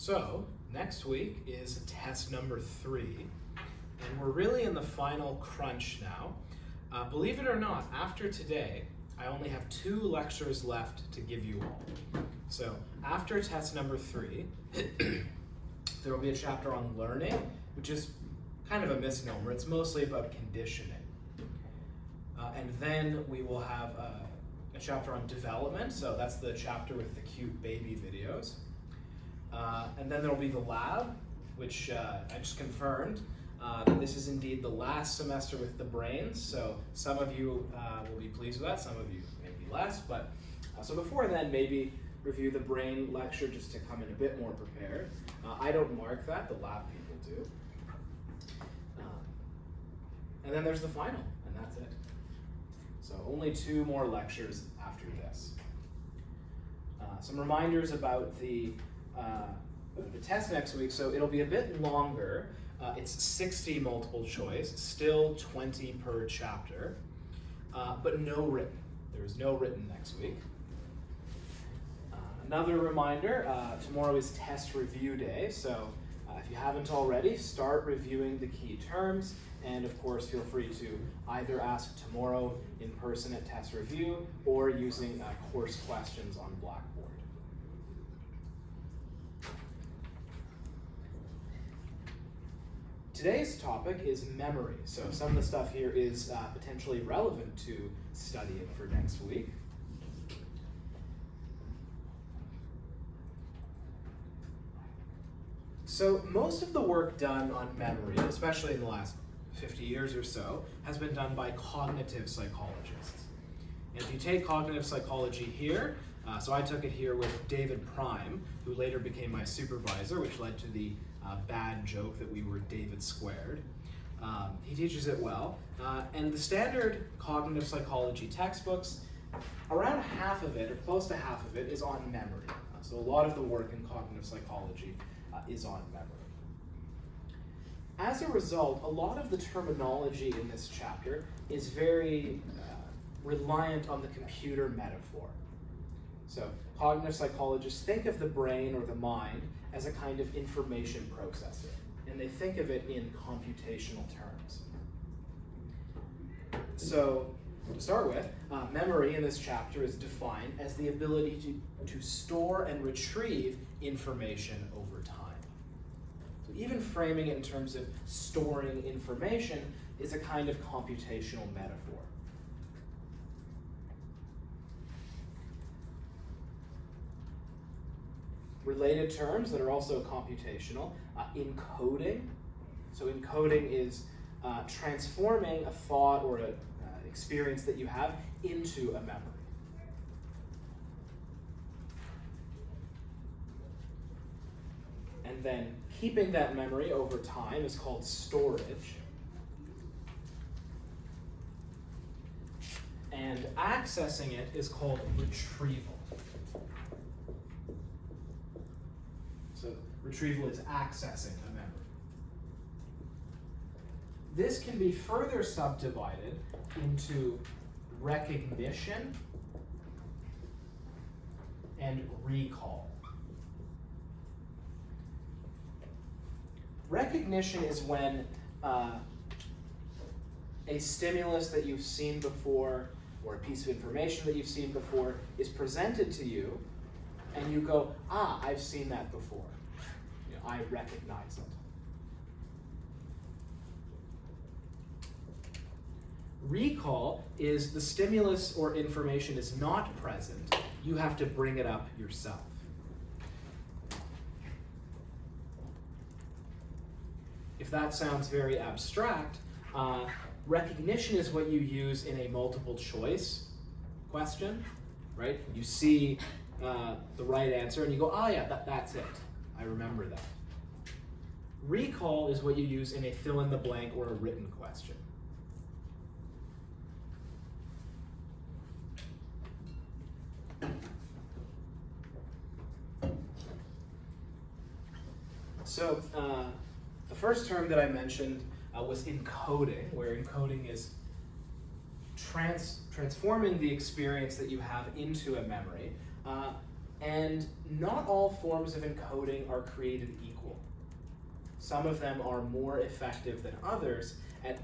So, next week is test number 3, and we're really in the final crunch now. Believe it or not, after today, I only have 2 lectures left to give you all. So, after test number 3, there will be a chapter on learning, which is kind of a misnomer. It's mostly about conditioning. And then we will have a chapter on development, so that's the chapter with the cute baby videos. And then there will be the lab, which I just confirmed that this is indeed the last semester with the brains, so some of you will be pleased with that, some of you maybe less, but so before then, maybe review the brain lecture just to come in a bit more prepared. I don't mark that, the lab people do. And then there's the final, and that's it. So only 2 more lectures after this. Some reminders about the test next week. So it'll be a bit longer. It's 60 multiple choice, still 20 per chapter, but no written. There is no written next week. Another reminder, tomorrow is test review day. So if you haven't already, start reviewing the key terms. And of course, feel free to either ask tomorrow in person at test review or using course questions on Blackboard. Today's topic is memory. So some of the stuff here is potentially relevant to studying for next week. So most of the work done on memory, especially in the last 50 years or so, has been done by cognitive psychologists. And if you take cognitive psychology here, so I took it here with David Prime, who later became my supervisor, which led to the bad joke that we were David squared. He teaches it well. And the standard cognitive psychology textbooks, around half of it, or close to half of it, is on memory. So a lot of the work in cognitive psychology is on memory. As a result, a lot of the terminology in this chapter is very reliant on the computer metaphor. So cognitive psychologists think of the brain or the mind as a kind of information processor, and they think of it in computational terms. So to start with, memory in this chapter is defined as the ability to store and retrieve information over time. So even framing it in terms of storing information is a kind of computational metaphor. Related terms that are also computational, encoding. So encoding is transforming a thought or an experience that you have into a memory. And then keeping that memory over time is called storage. And accessing it is called retrieval. So retrieval is accessing a memory. This can be further subdivided into recognition and recall. Recognition is when a stimulus that you've seen before or a piece of information that you've seen before is presented to you and you go, I've seen that before. I recognize it. Recall is the stimulus or information is not present. You have to bring it up yourself. If that sounds very abstract, recognition is what you use in a multiple choice question, right? You see the right answer and you go, that's it. I remember that. Recall is what you use in a fill in the blank or a written question. So the first term that I mentioned was encoding, where encoding is transforming the experience that you have into a memory. And not all forms of encoding are created equal. Some of them are more effective than others at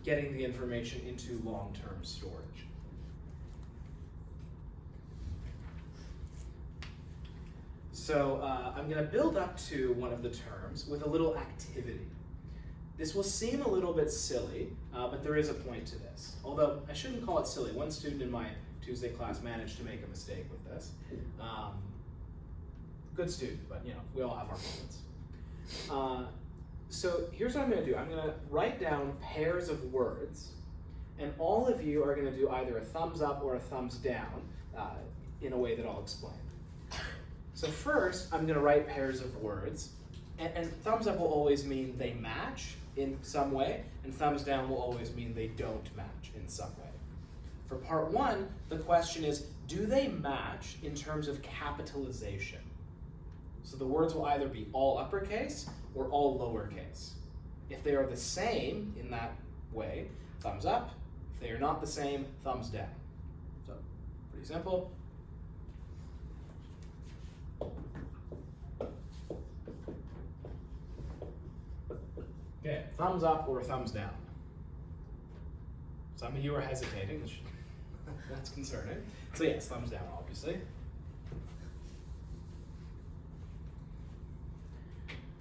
getting the information into long-term storage. So I'm going to build up to one of the terms with a little activity. This will seem a little bit silly, but there is a point to this. Although I shouldn't call it silly. One student in my Tuesday class managed to make a mistake with this. Good student, but you know, we all have our moments. So here's what I'm going to do. I'm going to write down pairs of words, and all of you are going to do either a thumbs up or a thumbs down in a way that I'll explain. So first, I'm going to write pairs of words, and thumbs up will always mean they match in some way, and thumbs down will always mean they don't match in some way. For part one, the question is, do they match in terms of capitalization? So the words will either be all uppercase or all lowercase. If they are the same in that way, thumbs up. If they are not the same, thumbs down. So, pretty simple. Okay, thumbs up or thumbs down. Some of you are hesitating. That's concerning. So yes, thumbs down, obviously.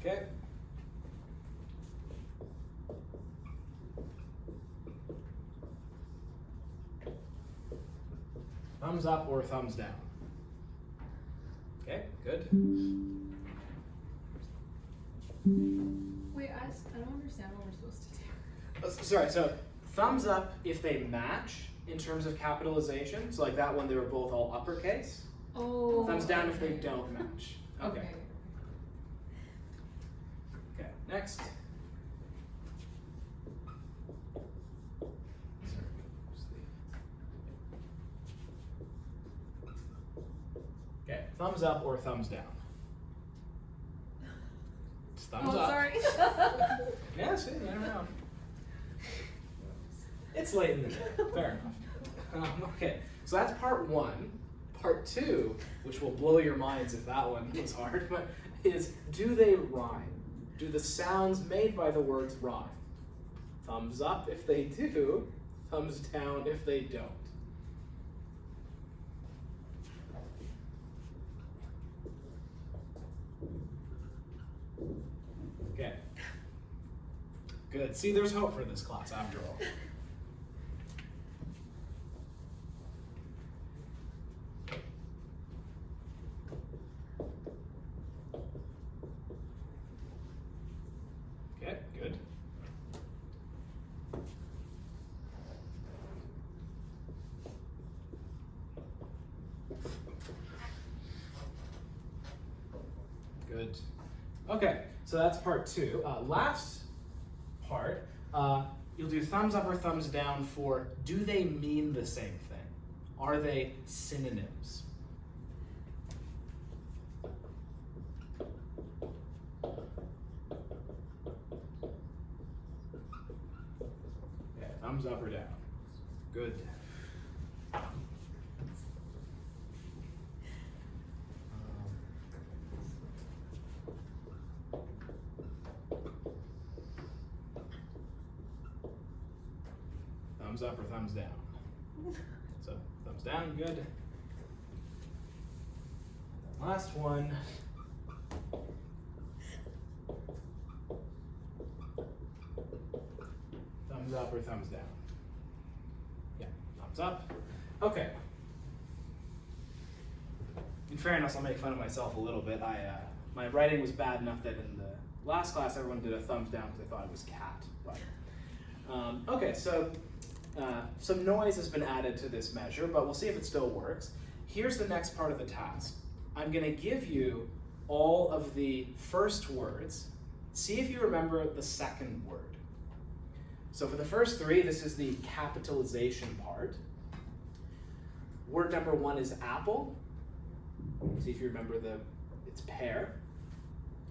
Okay. Thumbs up or thumbs down. Okay, good. Wait, I don't understand what we're supposed to do. Sorry, so thumbs up if they match in terms of capitalization. So like that one, they were both all uppercase. Oh. Thumbs down if they don't match. Okay. Okay, next. Okay, thumbs up or thumbs down. It's thumbs up. Sorry. Yeah, see, you never know. It's late in the day. Fair enough. Okay, so that's part one. Part two, which will blow your minds if that one is hard, but is do they rhyme? Do the sounds made by the words rhyme? Thumbs up if they do, thumbs down if they don't. Okay. Good. See, there's hope for this class after all. Okay, good. Good. Okay, so that's part two. Last part, you'll do thumbs up or thumbs down for do they mean the same thing? Are they synonyms? Okay, thumbs up or down. Good. Thumbs up or thumbs down? So, thumbs down, good. And then last one. Thumbs up or thumbs down? Yeah, thumbs up. Okay. In fairness, I'll make fun of myself a little bit. My writing was bad enough that in the last class everyone did a thumbs down because they thought it was cat. But, okay, so some noise has been added to this measure, but we'll see if it still works. Here's the next part of the task. I'm going to give you all of the first words. See if you remember the second word. So for the first three, this is the capitalization part. Word number one is apple. See if you remember it's pear.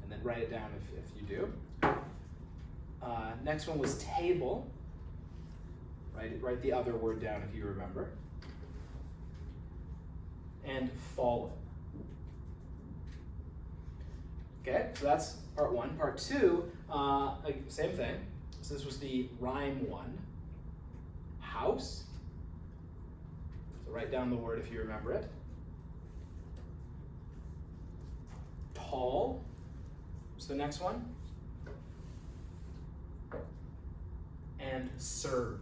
And then write it down if you do. Next one was table. Write the other word down if you remember. And fallen. Okay, so that's part one. Part two, same thing. So this was the rhyme one. House. So write down the word if you remember it. Tall. What's the next one? And serve.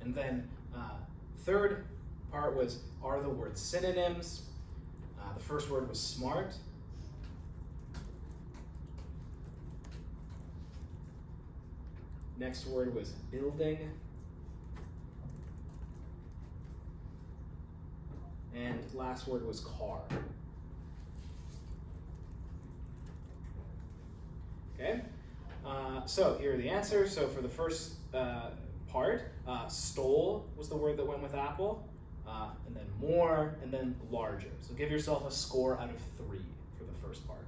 And then third part was, are the words synonyms? The first word was smart. Next word was building. And last word was car. Okay, so here are the answers. So for the first part, stole was the word that went with apple, and then more, and then larger. So give yourself a score out of 3 for the first part.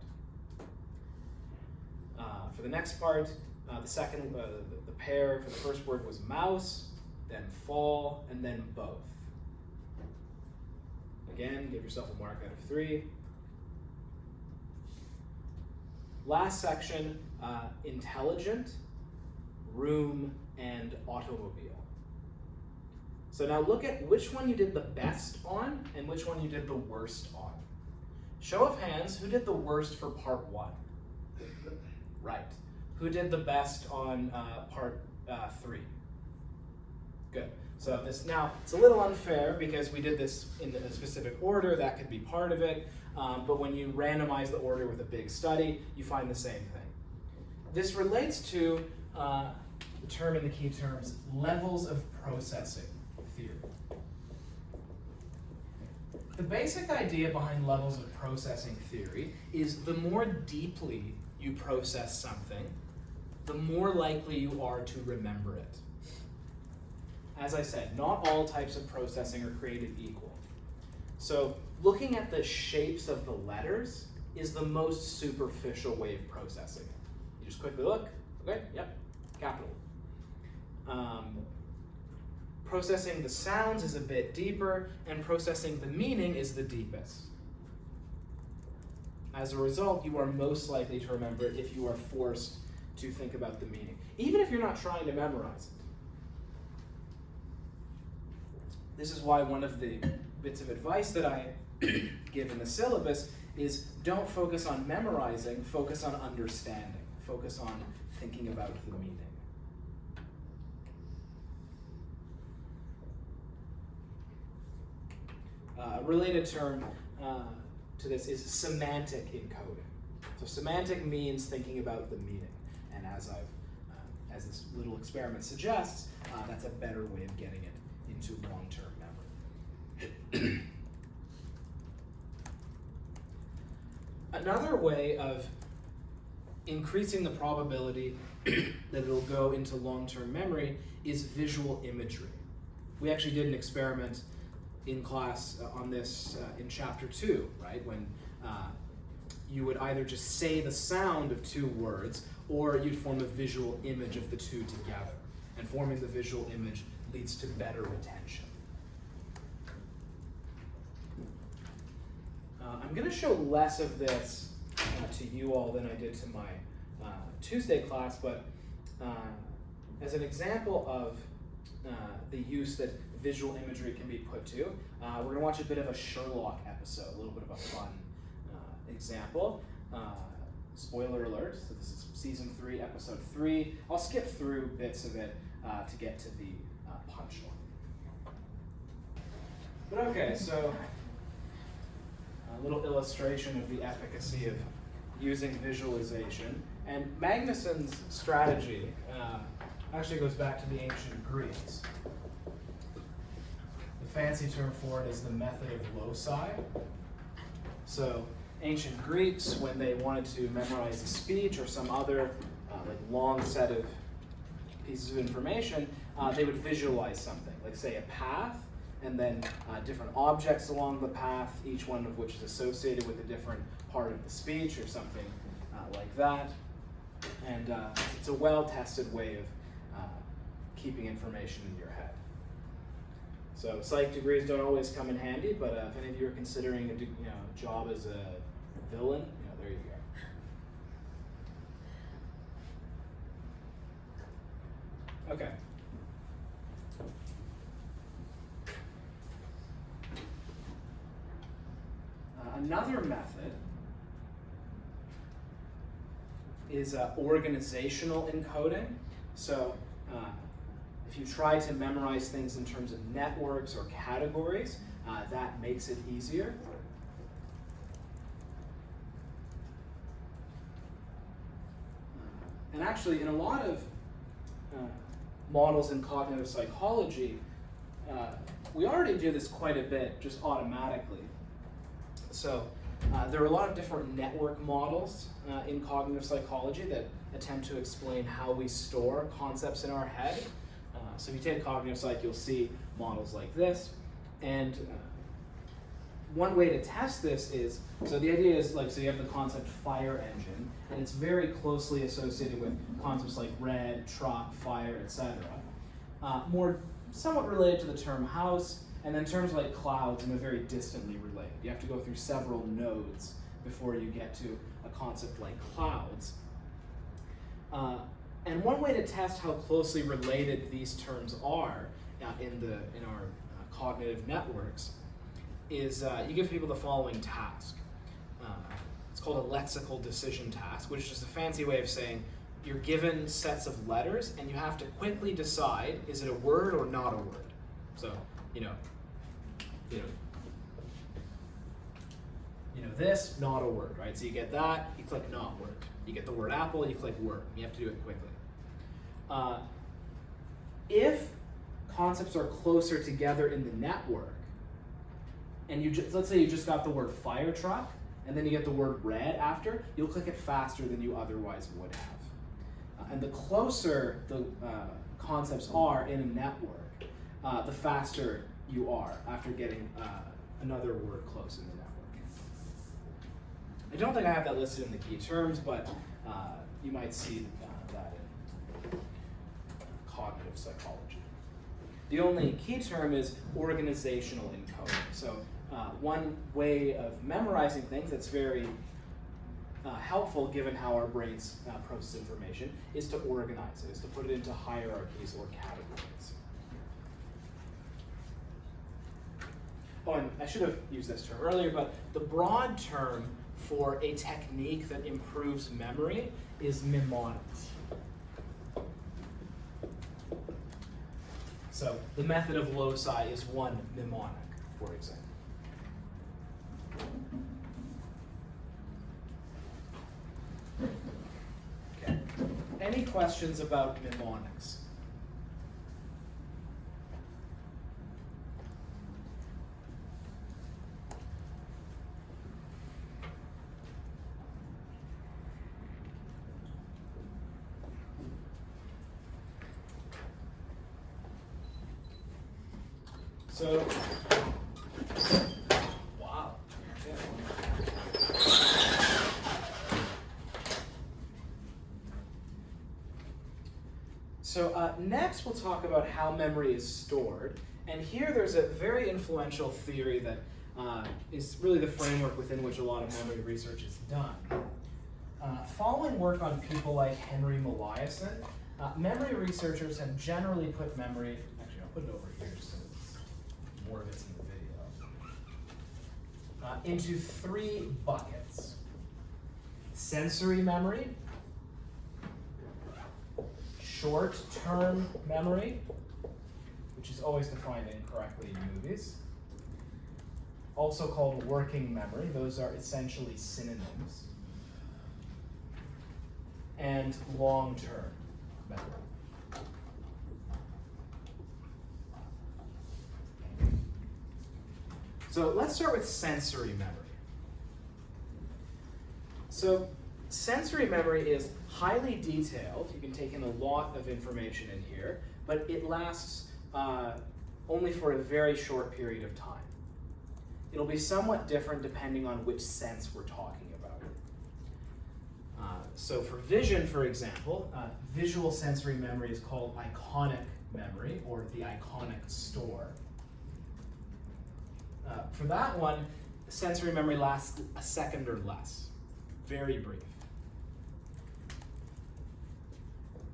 For the next part, the pair for the first word was mouse, then fall, and then both. Again, give yourself a mark out of 3. Last section, intelligent, room, and automobile. So now look at which one you did the best on and which one you did the worst on. Show of hands, who did the worst for part 1? Right. Who did the best on part 3? Good. So this now, it's a little unfair because we did this in a specific order. That could be part of it. But when you randomize the order with a big study, you find the same thing. This relates to the term in the key terms, levels of processing theory. The basic idea behind levels of processing theory is the more deeply you process something, the more likely you are to remember it. As I said, not all types of processing are created equal. So looking at the shapes of the letters is the most superficial way of processing it. You just quickly look, okay, yep, capital. Processing the sounds is a bit deeper, and processing the meaning is the deepest. As a result, you are most likely to remember it if you are forced to think about the meaning, even if you're not trying to memorize it. This is why one of the bits of advice that I give in the syllabus is don't focus on memorizing, focus on understanding, focus on thinking about the meaning. A related term to this is semantic encoding. So semantic means thinking about the meaning, and as this little experiment suggests, that's a better way of getting it into long-term memory. Another way of increasing the probability that it'll go into long-term memory is visual imagery. We actually did an experiment in class on this in chapter 2, right? When you would either just say the sound of 2 words, or you'd form a visual image of the 2 together. And forming the visual image leads to better retention. I'm going to show less of this to you all than I did to my Tuesday class, but as an example of the use that visual imagery can be put to, we're going to watch a bit of a Sherlock episode, a little bit of a fun example. Spoiler alert, so this is season 3, episode 3. I'll skip through bits of it to get to the punchline. But okay, so a little illustration of the efficacy of using visualization. And Magnuson's strategy actually goes back to the ancient Greeks. The fancy term for it is the method of loci. So ancient Greeks, when they wanted to memorize a speech or some other long set of pieces of information, they would visualize something, like say a path, and then different objects along the path, each one of which is associated with a different part of the speech or something like that. And it's a well-tested way of keeping information in your head. So psych degrees don't always come in handy, but if any of you are considering a job as a villain, there you go. Okay. Another method is organizational encoding. So if you try to memorize things in terms of networks or categories, that makes it easier. And actually, in a lot of models in cognitive psychology, we already do this quite a bit, just automatically. So there are a lot of different network models in cognitive psychology that attempt to explain how we store concepts in our head. So if you take cognitive psych, you'll see models like this. And one way to test this is, so the idea is so you have the concept fire engine, and it's very closely associated with concepts like red, truck, fire, etc. More somewhat related to the term house, and then terms like clouds are very distantly related. You have to go through several nodes before you get to a concept like clouds. And one way to test how closely related these terms are in our cognitive networks is you give people the following task. It's called a lexical decision task, which is just a fancy way of saying you're given sets of letters and you have to quickly decide, is it a word or not a word? So, this, not a word, right? So you get that, you click not word. You get the word apple, you click word. You have to do it quickly. If concepts are closer together in the network, and let's say you just got the word fire truck, and then you get the word red after, you'll click it faster than you otherwise would have. And the closer the concepts are in a network, the faster you are after getting another word close in the network. I don't think I have that listed in the key terms, but you might see that in cognitive psychology. The only key term is organizational encoding. So one way of memorizing things that's very helpful given how our brains process information is to organize it, is to put it into hierarchies or categories. Oh, and I should have used this term earlier, but the broad term for a technique that improves memory is mnemonics. So the method of loci is one mnemonic, for example. Okay. Any questions about mnemonics? So, wow. So next we'll talk about how memory is stored. And here there's a very influential theory that is really the framework within which a lot of memory research is done. Following work on people like Henry Molaison, memory researchers have generally put memory, actually I'll put it over here just so more of it's in the video, into three buckets. Sensory memory, short-term memory, which is always defined incorrectly in movies, also called working memory. Those are essentially synonyms. And long-term memory. So let's start with sensory memory. So sensory memory is highly detailed. You can take in a lot of information in here, but it lasts only for a very short period of time. It'll be somewhat different depending on which sense we're talking about. So for vision, for example, visual sensory memory is called iconic memory, or the iconic store. For that one, sensory memory lasts a second or less. Very brief.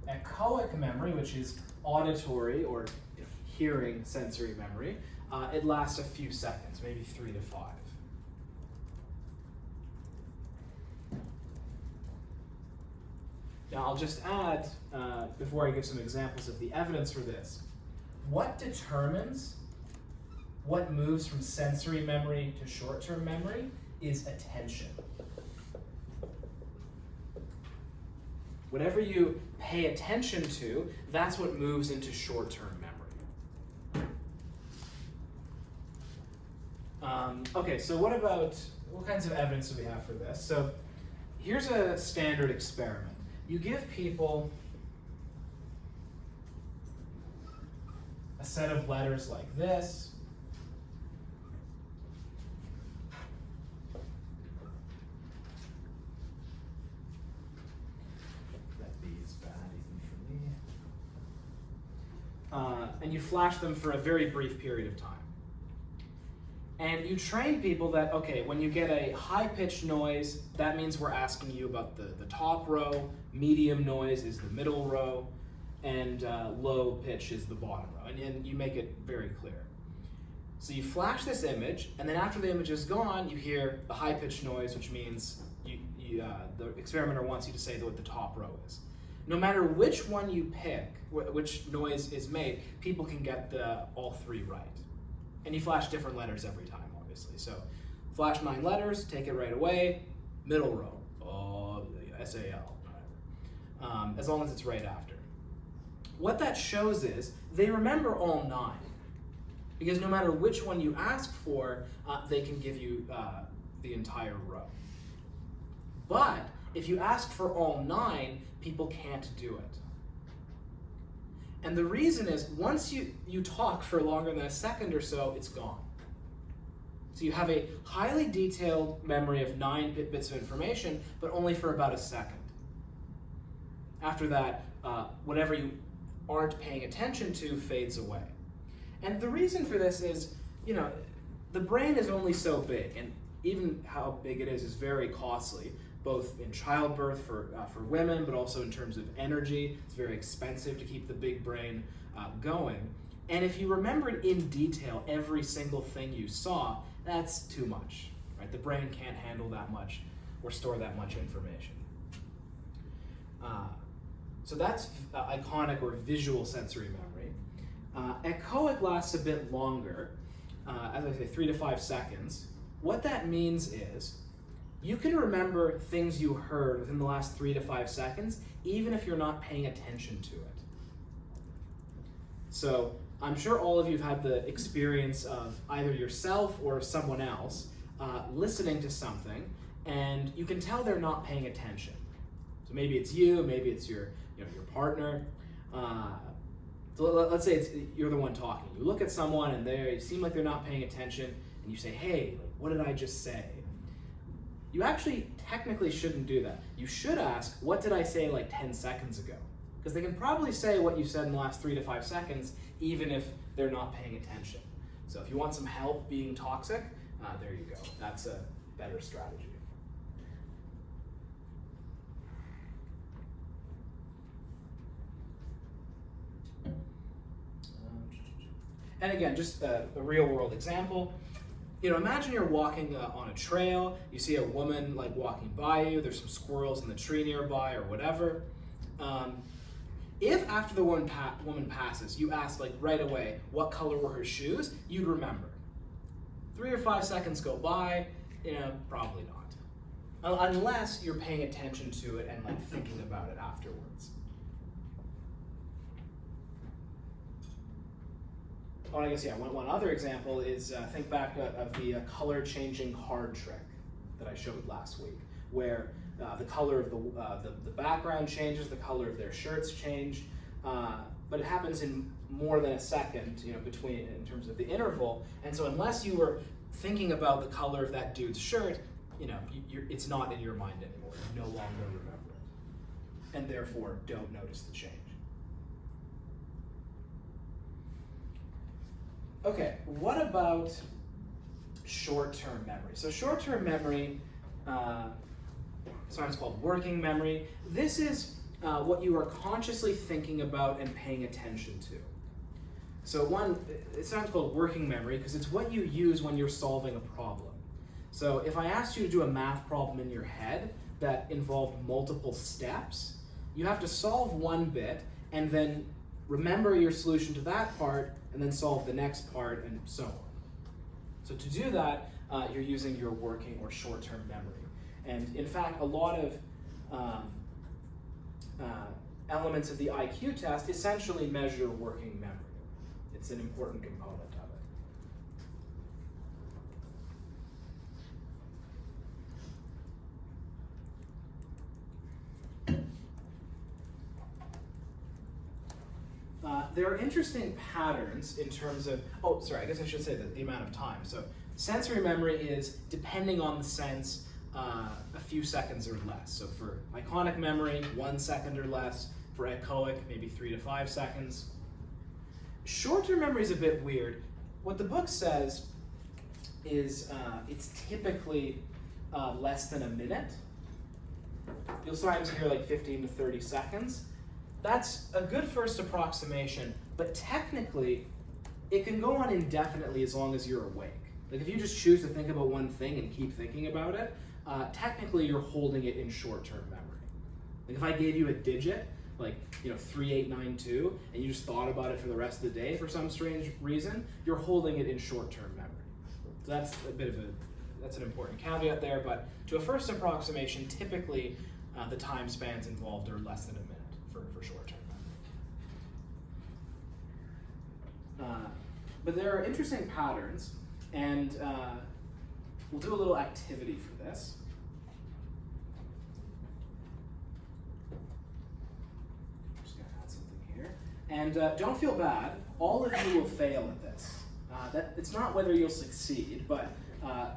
Echoic memory, which is auditory or hearing sensory memory, it lasts a few seconds, maybe 3 to 5. Now I'll just add, before I give some examples of the evidence for this, what determines what moves from sensory memory to short-term memory is attention. Whatever you pay attention to, that's what moves into short-term memory. Okay, so what kinds of evidence do we have for this? So here's a standard experiment. You give people a set of letters like this. That B is bad even for me. And you flash them for a very brief period of time. And you train people that, okay, when you get a high-pitched noise, that means we're asking you about the top row, medium noise is the middle row, and low pitch is the bottom row. And you make it very clear. So you flash this image, and then after the image is gone, you hear the high-pitched noise, which means the experimenter wants you to say what the top row is. No matter which one you pick, which noise is made, people can get all three right. And you flash different letters every time, obviously. So flash 9 letters, take it right away, middle row, S-A-L, whatever. As long as it's right after. What that shows is they remember all 9. Because no matter which one you ask for, they can give you the entire row. But if you ask for all 9, people can't do it. And the reason is, once you talk for longer than a second or so, it's gone. So you have a highly detailed memory of 9 bits of information, but only for about a second. After that, whatever you aren't paying attention to fades away. And the reason for this is, the brain is only so big, and even how big it is very costly, both in childbirth for women, but also in terms of energy. It's very expensive to keep the big brain going. And if you remembered in detail every single thing you saw, that's too much, right? The brain can't handle that much or store that much information. So that's iconic or visual sensory memory. Echoic lasts a bit longer, as I say, 3 to 5 seconds. What that means is, you can remember things you heard within the last 3 to 5 seconds, even if you're not paying attention to it. So I'm sure all of you have had the experience of either yourself or someone else listening to something, and you can tell they're not paying attention. So maybe it's you, maybe it's your partner. So let's say you're the one talking. You look at someone and they seem like they're not paying attention, and you say, "Hey, what did I just say?" You actually technically shouldn't do that. You should ask, what did I say like 10 seconds ago? Because they can probably say what you said in the last 3 to 5 seconds, even if they're not paying attention. So if you want some help being toxic, there you go. That's a better strategy. And again, just a real world example. Imagine you're walking on a trail, you see a woman walking by you, there's some squirrels in the tree nearby or whatever. If after the woman passes, you ask right away, what color were her shoes, you'd remember. 3 or 5 seconds go by, probably not. Unless you're paying attention to it and thinking about it afterwards. Oh, I guess, one other example is think back of the color-changing card trick that I showed last week, where the color of the background changes, the color of their shirts change, but it happens in more than a second, between in terms of the interval. And so unless you were thinking about the color of that dude's shirt, it's not in your mind anymore. You no longer remember it, and therefore don't notice the change. Okay, what about short-term memory. So short-term memory, sometimes called working memory, this is what you are consciously thinking about and paying attention to. So it's sometimes called working memory because it's what you use when you're solving a problem. So if I asked you to do a math problem in your head that involved multiple steps, you have to solve one bit and then remember your solution to that part and then solve the next part and so on. So to do that, you're using your working or short-term memory. And in fact, a lot of elements of the IQ test essentially measure working memory. It's an important component of it. There are interesting patterns in terms of, I guess I should say the amount of time. So sensory memory is, depending on the sense, a few seconds or less. So for iconic memory, 1 second or less. For echoic, maybe 3 to 5 seconds. Short-term memory is a bit weird. What the book says is it's typically less than a minute. You'll sometimes hear like 15 to 30 seconds. That's a good first approximation, but technically, it can go on indefinitely as long as you're awake. Like if you just choose to think about one thing and keep thinking about it, technically you're holding it in short-term memory. Like if I gave you a digit, like 3892, and you just thought about it for the rest of the day for some strange reason, you're holding it in short-term memory. So that's that's an important caveat there, but to a first approximation, typically the time spans involved are less than a minute for short-term memory. But there are interesting patterns, and we'll do a little activity for this. And don't feel bad, all of you will fail at this. It's not whether you'll succeed, but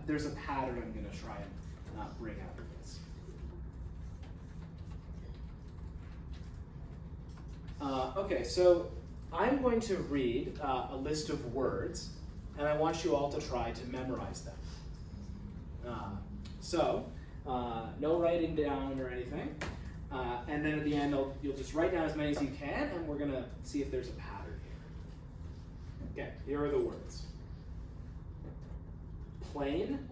there's a pattern I'm going to try and bring out of this. Okay, so I'm going to read a list of words, and I want you all to try to memorize them. No writing down or anything. And then at the end, you'll just write down as many as you can, and we're going to see if there's a pattern here. Okay, here are the words. Plane,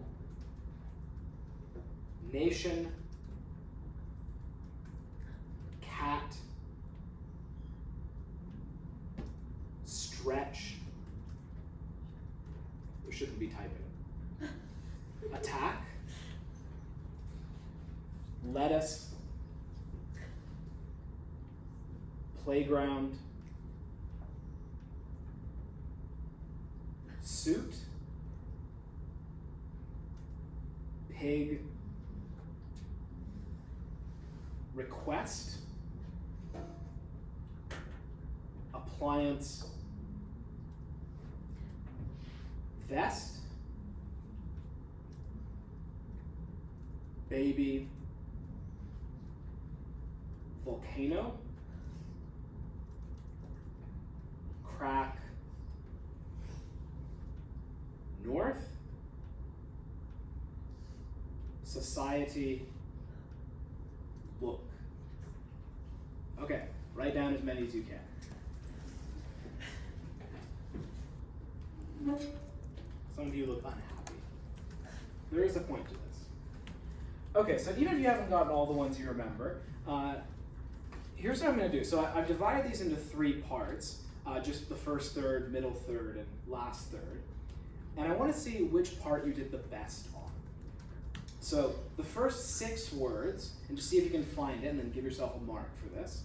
nation, cat, stretch, there shouldn't be typing, attack, lettuce, playground, suit, pig, request, appliance, vest, baby, volcano, crack, north, society, book. Okay, write down as many as you can. Some of you look unhappy. There is a point to this. Okay, so even if you haven't gotten all the ones you remember, here's what I'm going to do. So I've divided these into 3 parts, just the first third, middle third, and last third. And I want to see which part you did the best on. So the first 6 words, and just see if you can find it, and then give yourself a mark for this.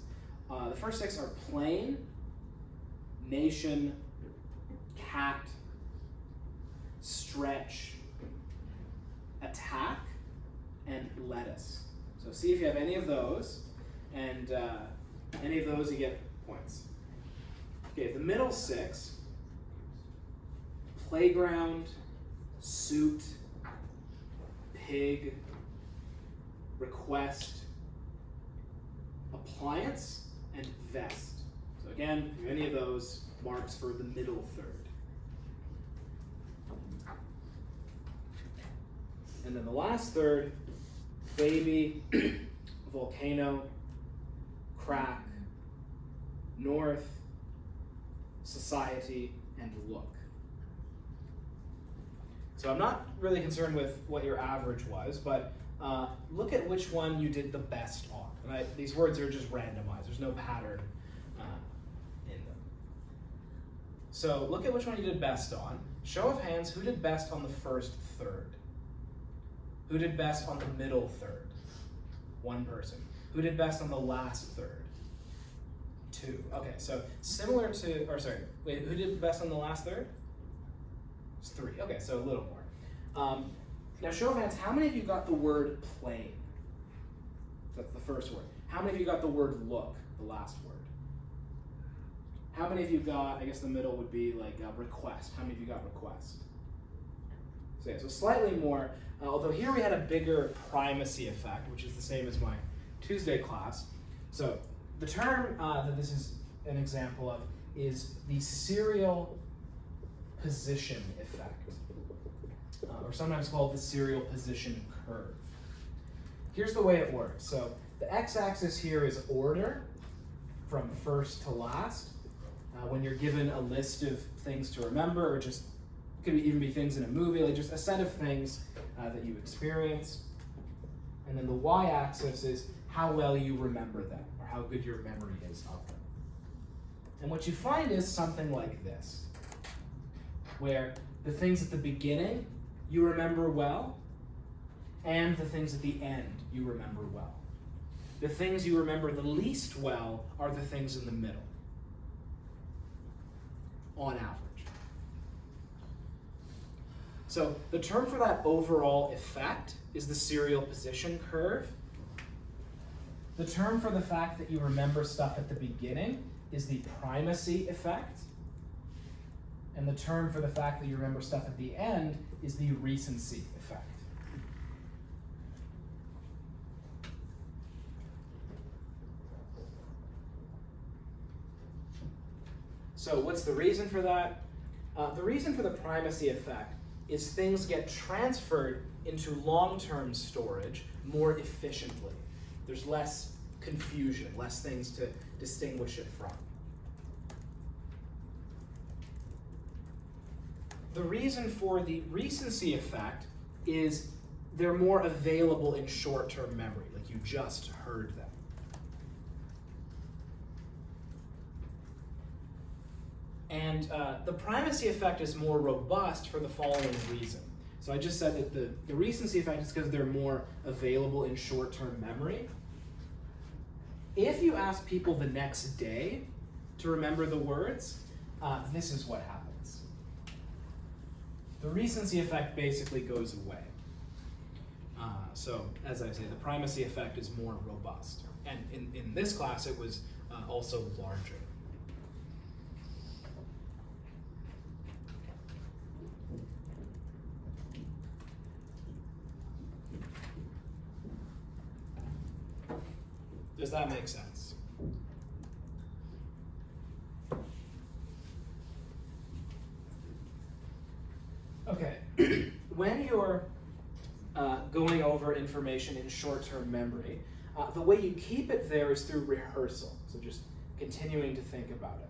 The first 6 are plane, nation, cat, stretch, attack, and lettuce. So see if you have any of those, and any of those you get points. Okay, the middle 6, playground, suit, pig, request, appliance, and vest. So again, if you have any of those, marks for the middle third. And then the last third, baby, volcano, crack, north, society, and look. So I'm not really concerned with what your average was, but look at which one you did the best on. And these words are just randomized. There's no pattern in them. So look at which one you did best on. Show of hands, who did best on the first third? Who did best on the middle third? One person. Who did best on the last third? Two. Okay, so similar to, or sorry, wait, who did best on the last third? It's three. Okay, so a little more. Now, show of hands, how many of you got the word plain? That's the first word. How many of you got the word look, the last word? How many of you got, I guess the middle would be like request. How many of you got request? So yeah, so slightly more, although here we had a bigger primacy effect, which is the same as my Tuesday class. So the term that this is an example of is the serial position effect, or sometimes called the serial position curve. Here's the way it works. So the x-axis here is order from first to last. When you're given a list of things to remember, or just could even be things in a movie, like just a set of things that you experience. And then the y-axis is how well you remember them, or how good your memory is of them. And what you find is something like this, where the things at the beginning you remember well, and the things at the end you remember well. The things you remember the least well are the things in the middle, on average. So the term for that overall effect is the serial position curve. The term for the fact that you remember stuff at the beginning is the primacy effect. And the term for the fact that you remember stuff at the end is the recency effect. So what's the reason for that? The reason for the primacy effect is things get transferred into long-term storage more efficiently. There's less confusion, less things to distinguish it from. The reason for the recency effect is they're more available in short-term memory, like you just heard them. And the primacy effect is more robust for the following reason. So I just said that the recency effect is because they're more available in short-term memory. If you ask people the next day to remember the words, this is what happens. The recency effect basically goes away. So as I say, the primacy effect is more robust. And in this class, it was also larger. Does that make sense? Okay, when you're going over information in short-term memory, the way you keep it there is through rehearsal, so just continuing to think about it.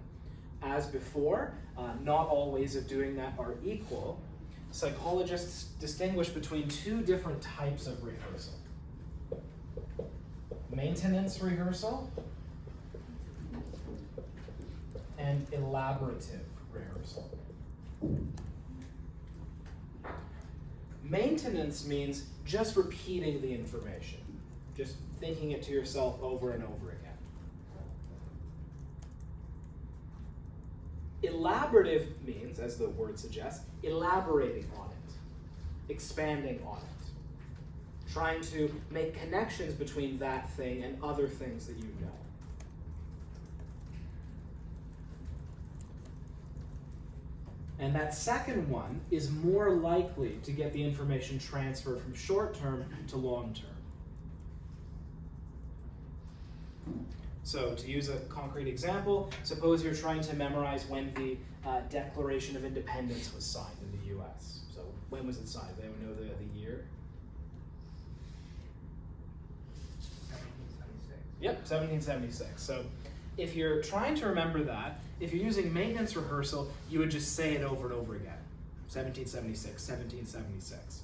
As before, not all ways of doing that are equal. Psychologists distinguish between two different types of rehearsal. Maintenance rehearsal and elaborative rehearsal. Maintenance means just repeating the information, just thinking it to yourself over and over again. Elaborative means, as the word suggests, elaborating on it, expanding on it. Trying to make connections between that thing and other things that you know. And that second one is more likely to get the information transferred from short-term to long-term. So to use a concrete example, suppose you're trying to memorize when the Declaration of Independence was signed in the US. So when was it signed? Does anyone know the year? Yep, 1776. So if you're trying to remember that, if you're using maintenance rehearsal, you would just say it over and over again. 1776, 1776.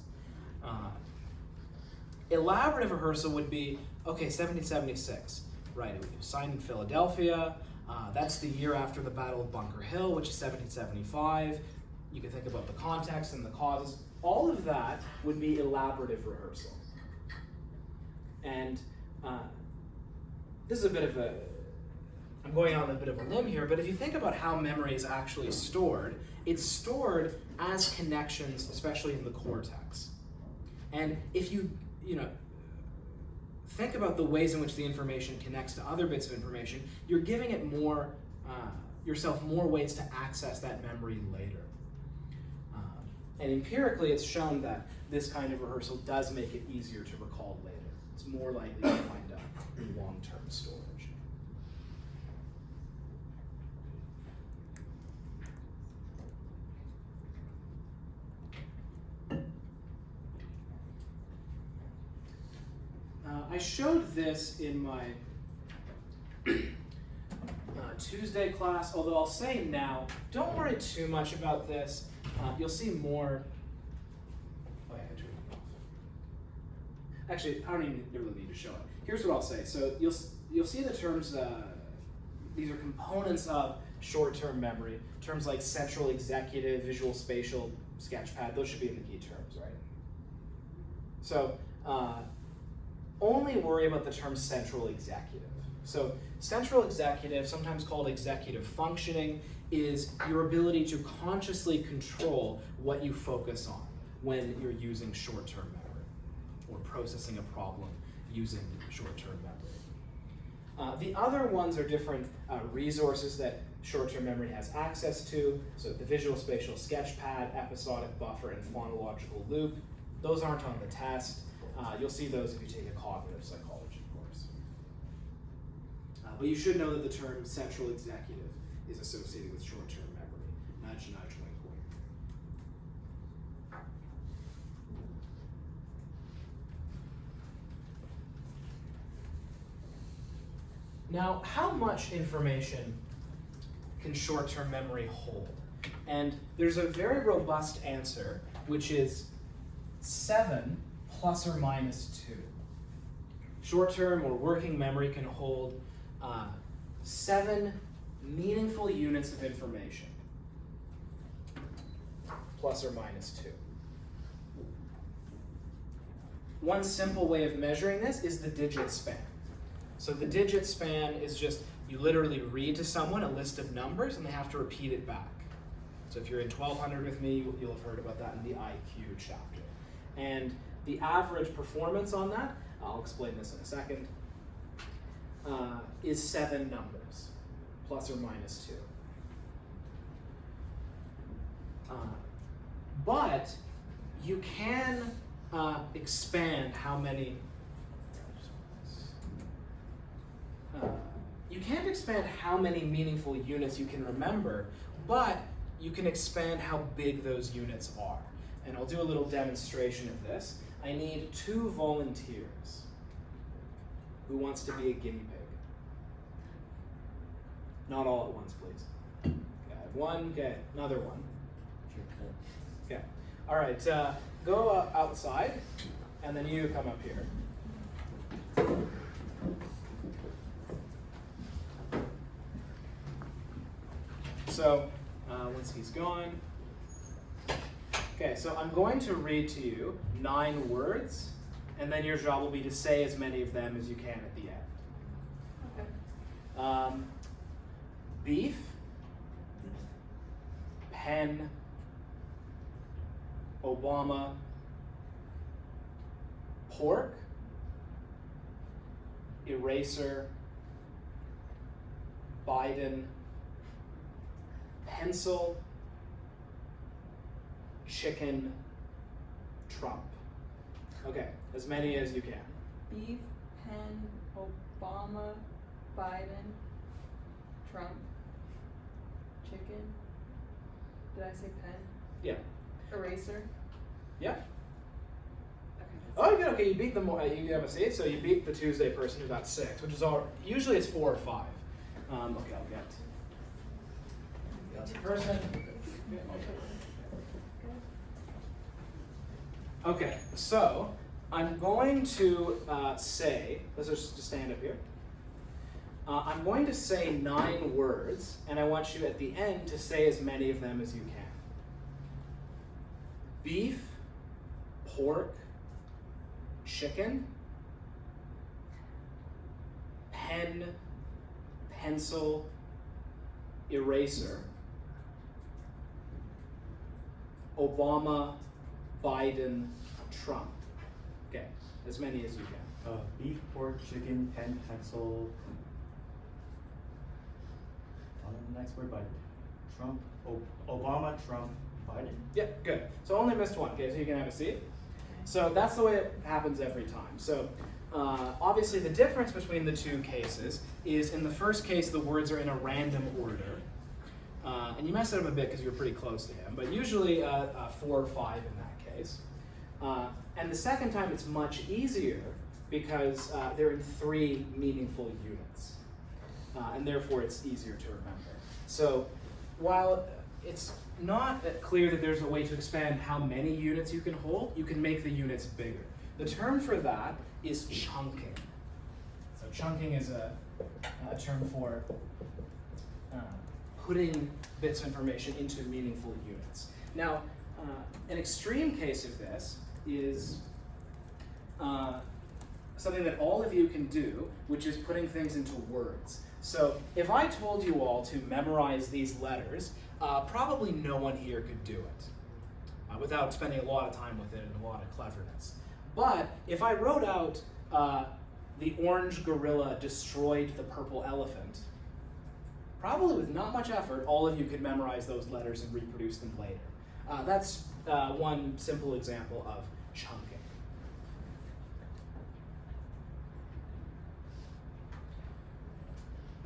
Elaborative rehearsal would be, okay, 1776, right, it was signed in Philadelphia. That's the year after the Battle of Bunker Hill, which is 1775. You can think about the context and the causes. All of that would be elaborative rehearsal. And this is a bit of a, I'm going on a bit of a limb here, but if you think about how memory is actually stored, it's stored as connections, especially in the cortex. And if you think about the ways in which the information connects to other bits of information, you're giving it yourself more ways to access that memory later. And empirically, it's shown that this kind of rehearsal does make it easier to recall later. It's more likely to wind up in long-term storage. I showed this in my Tuesday class, although I'll say now, don't worry too much about this. You'll see more. Oh, yeah, I turned it off. Actually, I don't even really need to show it. Here's what I'll say. So you'll see the terms, these are components of short-term memory. Terms like central executive, visual spatial, sketchpad, those should be in the key terms, right? So only worry about the term central executive. So central executive, sometimes called executive functioning, is your ability to consciously control what you focus on when you're using short-term memory or processing a problem using short-term memory. The other ones are different resources that short-term memory has access to. So the visual spatial sketchpad, episodic buffer, and phonological loop. Those aren't on the test. You'll see those if you take a cognitive psychology course. But you should know that the term central executive is associated with short-term memory. Nudge, nudge, wink, wink. Now, how much information can short-term memory hold? And there's a very robust answer, which is 7 plus or minus 2. Short-term or working memory can hold 7 meaningful units of information, plus or minus 2. One simple way of measuring this is the digit span. So the digit span is just, you literally read to someone a list of numbers and they have to repeat it back. So if you're in 1200 with me, you'll have heard about that in the IQ chapter. And the average performance on that, I'll explain this in a second, is 7 numbers, plus or minus 2. But you can expand how many, you can't expand how many meaningful units you can remember, but you can expand how big those units are. And I'll do a little demonstration of this. I need 2 volunteers. Who wants to be a guinea pig? Not all at once, please. Okay, I have 1, okay, another 1. Okay, all right, go outside, and then you come up here. So, once he's gone, okay, so I'm going to read to you 9 words, and then your job will be to say as many of them as you can at the end. Okay. Beef, pen, Obama, pork, eraser, Biden, pencil, chicken, Trump. Okay, as many as you can. Beef, pen, Obama, Biden, Trump, chicken. Did I say pen? Yeah. Eraser? Yeah. Oh, good. Okay, you beat the you have a seat, so you beat the Tuesday person who got 6, which is all. Usually it's 4 or 5. Okay, I'll get the person. Okay, so I'm going to say. Let's just stand up here. I'm going to say 9 words, and I want you at the end to say as many of them as you can. Beef, pork, chicken, pen, pencil, eraser, Obama, Biden, Trump. Okay, as many as you can. Beef, pork, chicken, pen, pencil. The next word, Biden. Trump, Obama, Trump, Biden. Yeah, good. So only missed 1, okay, so you can have a seat. So that's the way it happens every time. So obviously the difference between the 2 cases is in the first case the words are in a random order. And you messed it up a bit because you were pretty close to him, but usually 4 or 5 in that case. And the second time it's much easier because they're in 3 meaningful units. And therefore it's easier to remember. So while it's not clear that there's a way to expand how many units you can hold, you can make the units bigger. The term for that is chunking. So chunking is a term for putting bits of information into meaningful units. Now, an extreme case of this is something that all of you can do, which is putting things into words. So if I told you all to memorize these letters, probably no one here could do it without spending a lot of time with it and a lot of cleverness. But if I wrote out the orange gorilla destroyed the purple elephant, probably with not much effort, all of you could memorize those letters and reproduce them later. That's one simple example of chunking.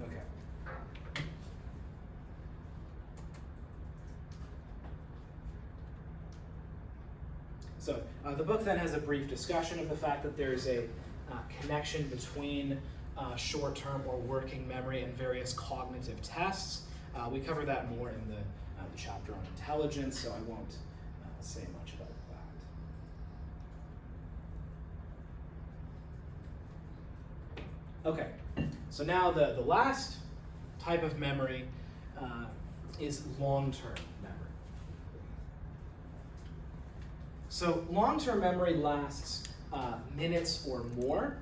Okay. So the book then has a brief discussion of the fact that there's a connection between short-term or working memory and various cognitive tests. We cover that more in the chapter on intelligence, so I won't say much about that. Okay, so now the last type of memory is long-term memory. So long-term memory lasts minutes or more.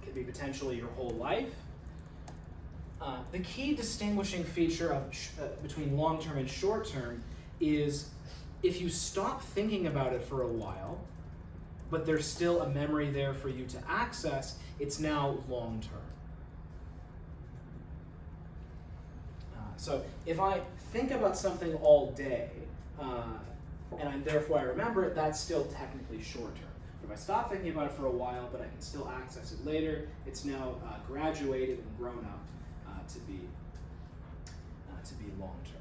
It could be potentially your whole life. The key distinguishing feature of between long-term and short-term is if you stop thinking about it for a while, but there's still a memory there for you to access, it's now long-term. So if I think about something all day, and therefore I remember it, that's still technically short-term. If I stop thinking about it for a while, but I can still access it later, it's now graduated and grown up to be long-term.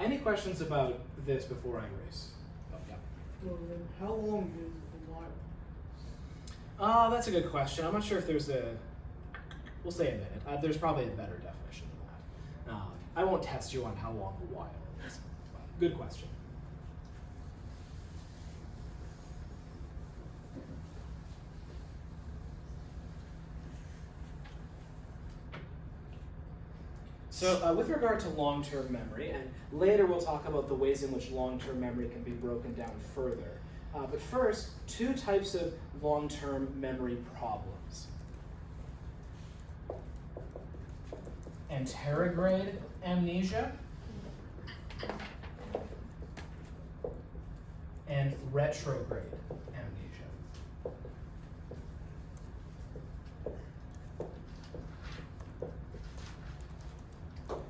Any questions about this before I erase? Oh, yeah. Well, then how long is a while? That's a good question. I'm not sure if there's we'll say a minute. There's probably a better definition than that. I won't test you on how long a while is. Good question. So with regard to long-term memory, and later we'll talk about the ways in which long-term memory can be broken down further. But first, 2 types of long-term memory problems. Anterograde amnesia and retrograde amnesia.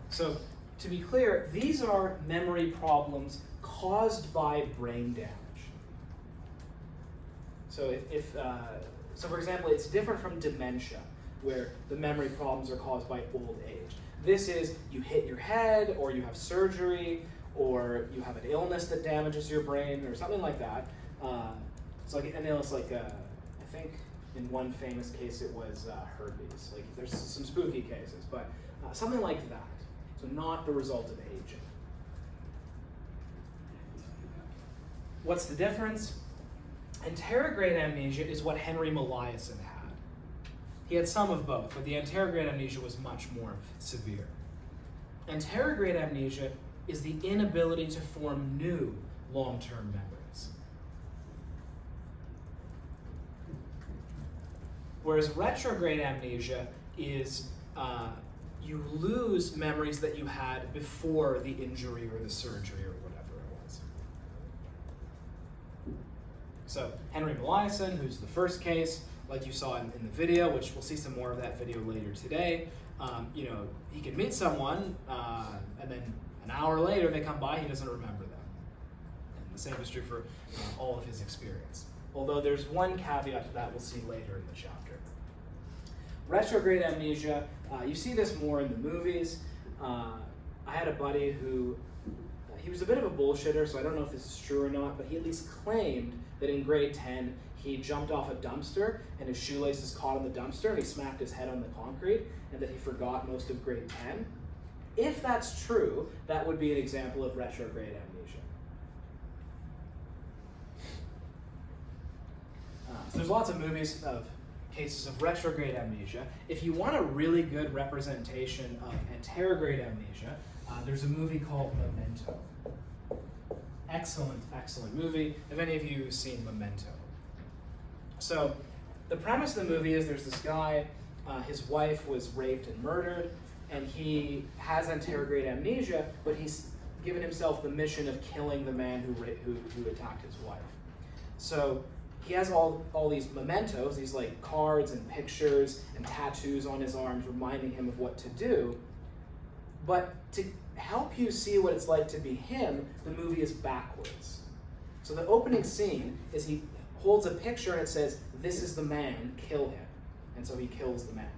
So, to be clear, these are memory problems caused by brain damage. So so for example, it's different from dementia, where the memory problems are caused by old age. This is you hit your head, or you have surgery, or you have an illness that damages your brain, or something like that. It's like an illness like, I think in one famous case it was herpes. Like there's some spooky cases, but something like that. So not the result of aging. What's the difference? Anterograde amnesia is what Henry Molaison had. He had some of both, but the anterograde amnesia was much more severe. Anterograde amnesia is the inability to form new long-term memories. Whereas retrograde amnesia is you lose memories that you had before the injury or the surgery or whatever it was. So Henry Molaison, who's the first case, like you saw in the video, which we'll see some more of that video later today, he could meet someone and then an hour later they come by, he doesn't remember them. And the same is true for all of his experience. Although there's one caveat to that we'll see later in the chapter. Retrograde amnesia, you see this more in the movies. I had a buddy who, he was a bit of a bullshitter, so I don't know if this is true or not, but he at least claimed that in grade 10, he jumped off a dumpster and his shoelaces caught in the dumpster and he smacked his head on the concrete and that he forgot most of grade 10. If that's true, that would be an example of retrograde amnesia. So there's lots of movies of cases of retrograde amnesia. If you want a really good representation of anterograde amnesia, there's a movie called Memento. Excellent, excellent movie. Have any of you seen Memento? So the premise of the movie is there's this guy, his wife was raped and murdered, and he has anterograde amnesia, but he's given himself the mission of killing the man who attacked his wife. So he has all these mementos, these like cards and pictures and tattoos on his arms reminding him of what to do. But to help you see what it's like to be him, the movie is backwards. So the opening scene is he holds a picture and it says, "This is the man, kill him." And so he kills the man.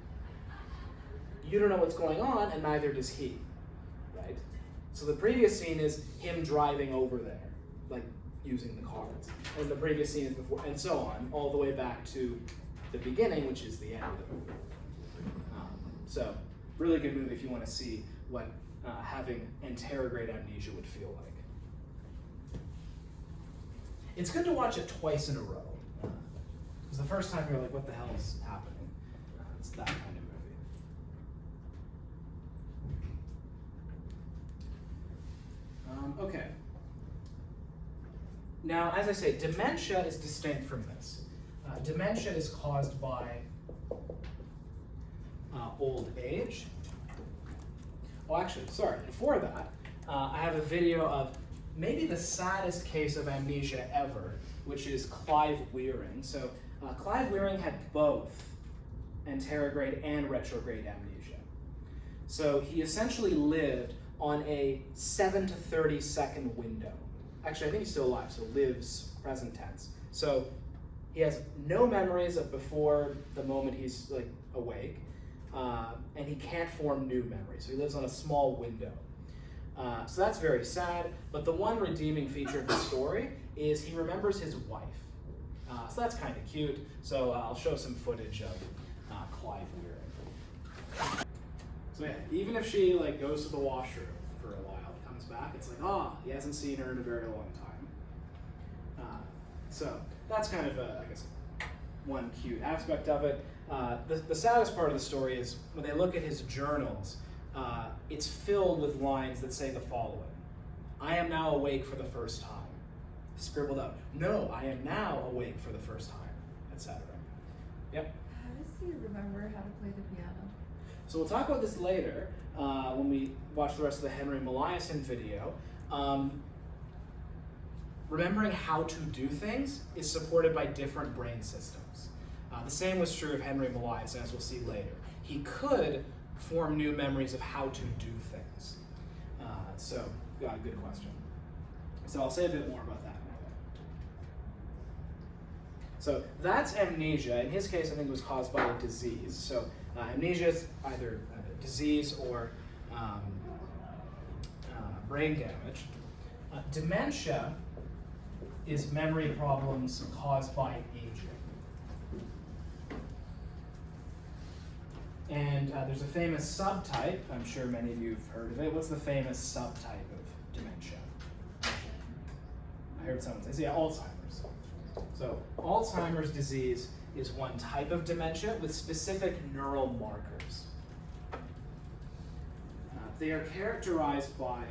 You don't know what's going on, and neither does he, right? So the previous scene is him driving over there, like using the cards. And the previous scene is before, and so on, all the way back to the beginning, which is the end of the movie. So, really good movie if you want to see what having anterograde amnesia would feel like. It's good to watch it twice in a row. Because the first time you're like, what the hell is happening? It's that kind of movie. Okay. Now, as I say, dementia is distinct from this. Dementia is caused by old age. Oh, actually, sorry, before that, I have a video of maybe the saddest case of amnesia ever, which is Clive Wearing. So Clive Wearing had both anterograde and retrograde amnesia. So he essentially lived on a 7 to 30 second window. Actually, I think he's still alive, so lives, present tense. So he has no memories of before the moment he's like awake, and he can't form new memories. So he lives on a small window. So that's very sad, but the one redeeming feature of the story is he remembers his wife. So that's kind of cute. So I'll show some footage of Clive Wearing. So yeah, even if she like goes to the washroom for a while, comes back, it's like, he hasn't seen her in a very long time. So that's kind of, I guess, one cute aspect of it. The saddest part of the story is when they look at his journals, it's filled with lines that say the following: "I am now awake for the first time." Scribbled out. "No, I am now awake for the first time," etc. Yep. How does he remember how to play the piano? So we'll talk about this later when we watch the rest of the Henry Molaison video. Remembering how to do things is supported by different brain systems. The same was true of Henry Molaison, as we'll see later. He could form new memories of how to do things. Good question. So I'll say a bit more about that now. So that's amnesia. In his case, I think it was caused by a disease. So amnesia is either a disease or brain damage. Dementia is memory problems caused by aging. And there's a famous subtype, I'm sure many of you have heard of it. What's the famous subtype of dementia? I heard someone say, yeah, Alzheimer's. So Alzheimer's disease is one type of dementia with specific neural markers. They are characterized by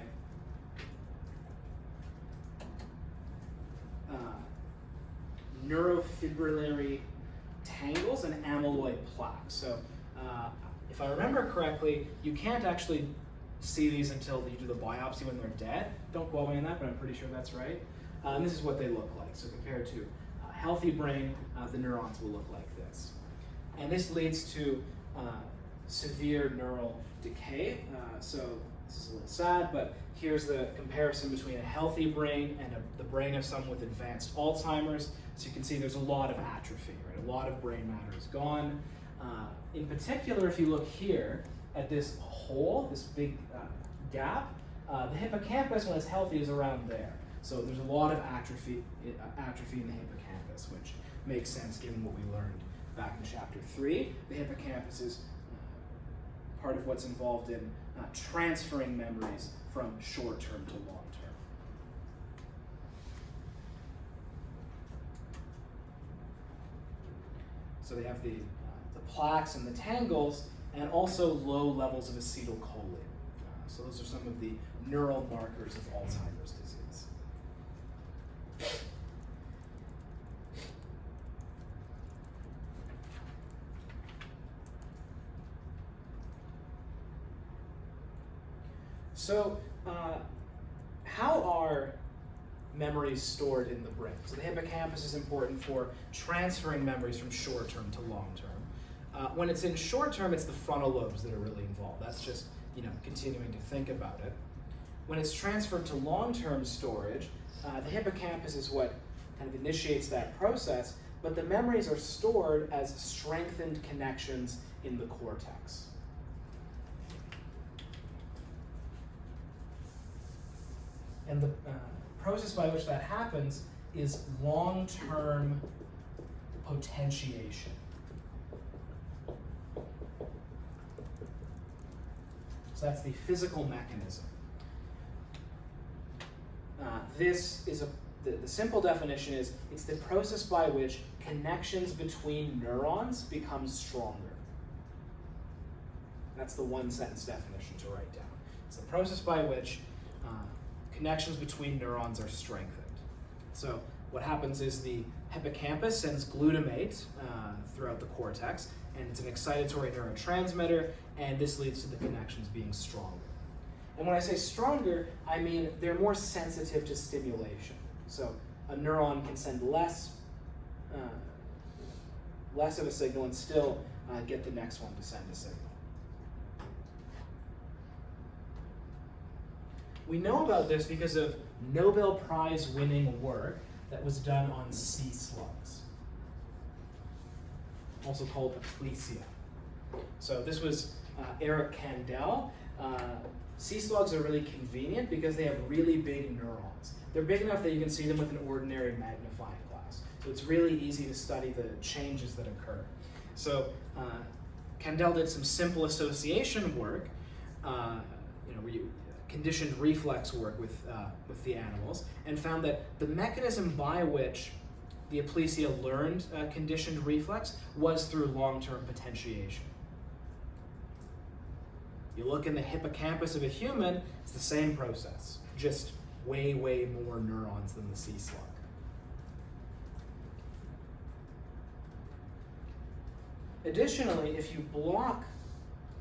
neurofibrillary tangles and amyloid plaques. So if I remember correctly, you can't actually see these until you do the biopsy when they're dead. Don't quote me on that, but I'm pretty sure that's right. And this is what they look like. So compared to a healthy brain, the neurons will look like this. And this leads to severe neural decay. So this is a little sad, but here's the comparison between a healthy brain and the brain of someone with advanced Alzheimer's. So you can see there's a lot of atrophy, right? A lot of brain matter is gone. In particular, if you look here at this hole, this big gap, the hippocampus, when it's healthy, is around there. So there's a lot of atrophy in the hippocampus, which makes sense given what we learned back in chapter 3. The hippocampus is part of what's involved in transferring memories from short-term to long-term. So they have the plaques and the tangles, and also low levels of acetylcholine. So those are some of the neural markers of Alzheimer's disease. So how are memories stored in the brain? So the hippocampus is important for transferring memories from short-term to long-term. When it's in short-term, it's the frontal lobes that are really involved. That's just, continuing to think about it. When it's transferred to long-term storage, the hippocampus is what kind of initiates that process, but the memories are stored as strengthened connections in the cortex. And the process by which that happens is long-term potentiation. So that's the physical mechanism. The simple definition is it's the process by which connections between neurons become stronger. That's the one sentence definition to write down. It's the process by which connections between neurons are strengthened. So what happens is the hippocampus sends glutamate throughout the cortex, and it's an excitatory neurotransmitter, and this leads to the connections being stronger. And when I say stronger, I mean they're more sensitive to stimulation. So a neuron can send less of a signal and still get the next one to send a signal. We know about this because of Nobel Prize winning work that was done on sea slugs, also called Aplysia. So this was Eric Kandel. Sea slugs are really convenient because they have really big neurons. They're big enough that you can see them with an ordinary magnifying glass. So it's really easy to study the changes that occur. So Kandel did some simple association work, where you conditioned reflex work with the animals, and found that the mechanism by which the Aplysia learned conditioned reflex was through long-term potentiation. You look in the hippocampus of a human, it's the same process, just way, way more neurons than the sea slug. Additionally, if you block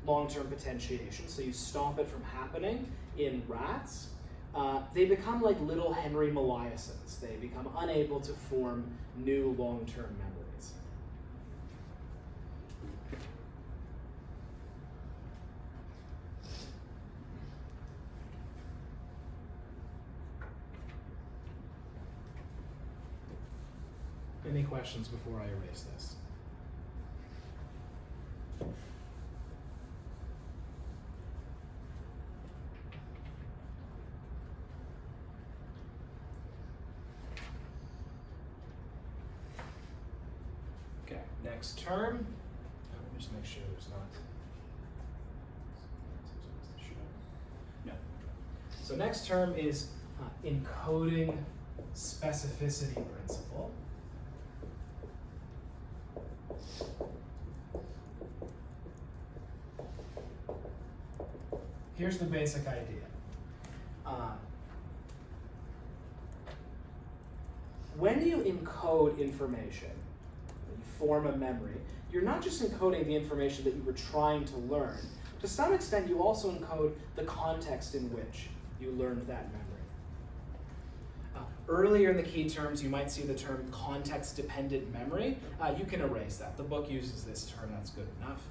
long-term potentiation, so you stop it from happening in rats, they become like little Henry Moliases. They become unable to form new long-term memories. Any questions before I erase this? Next term, let me just make sure there's not. No. So next term is encoding specificity principle. Here's the basic idea. When you encode information, when you form a memory, you're not just encoding the information that you were trying to learn. To some extent, you also encode the context in which you learned that memory. Earlier in the key terms, you might see the term context-dependent memory. You can erase that. The book uses this term, that's good enough.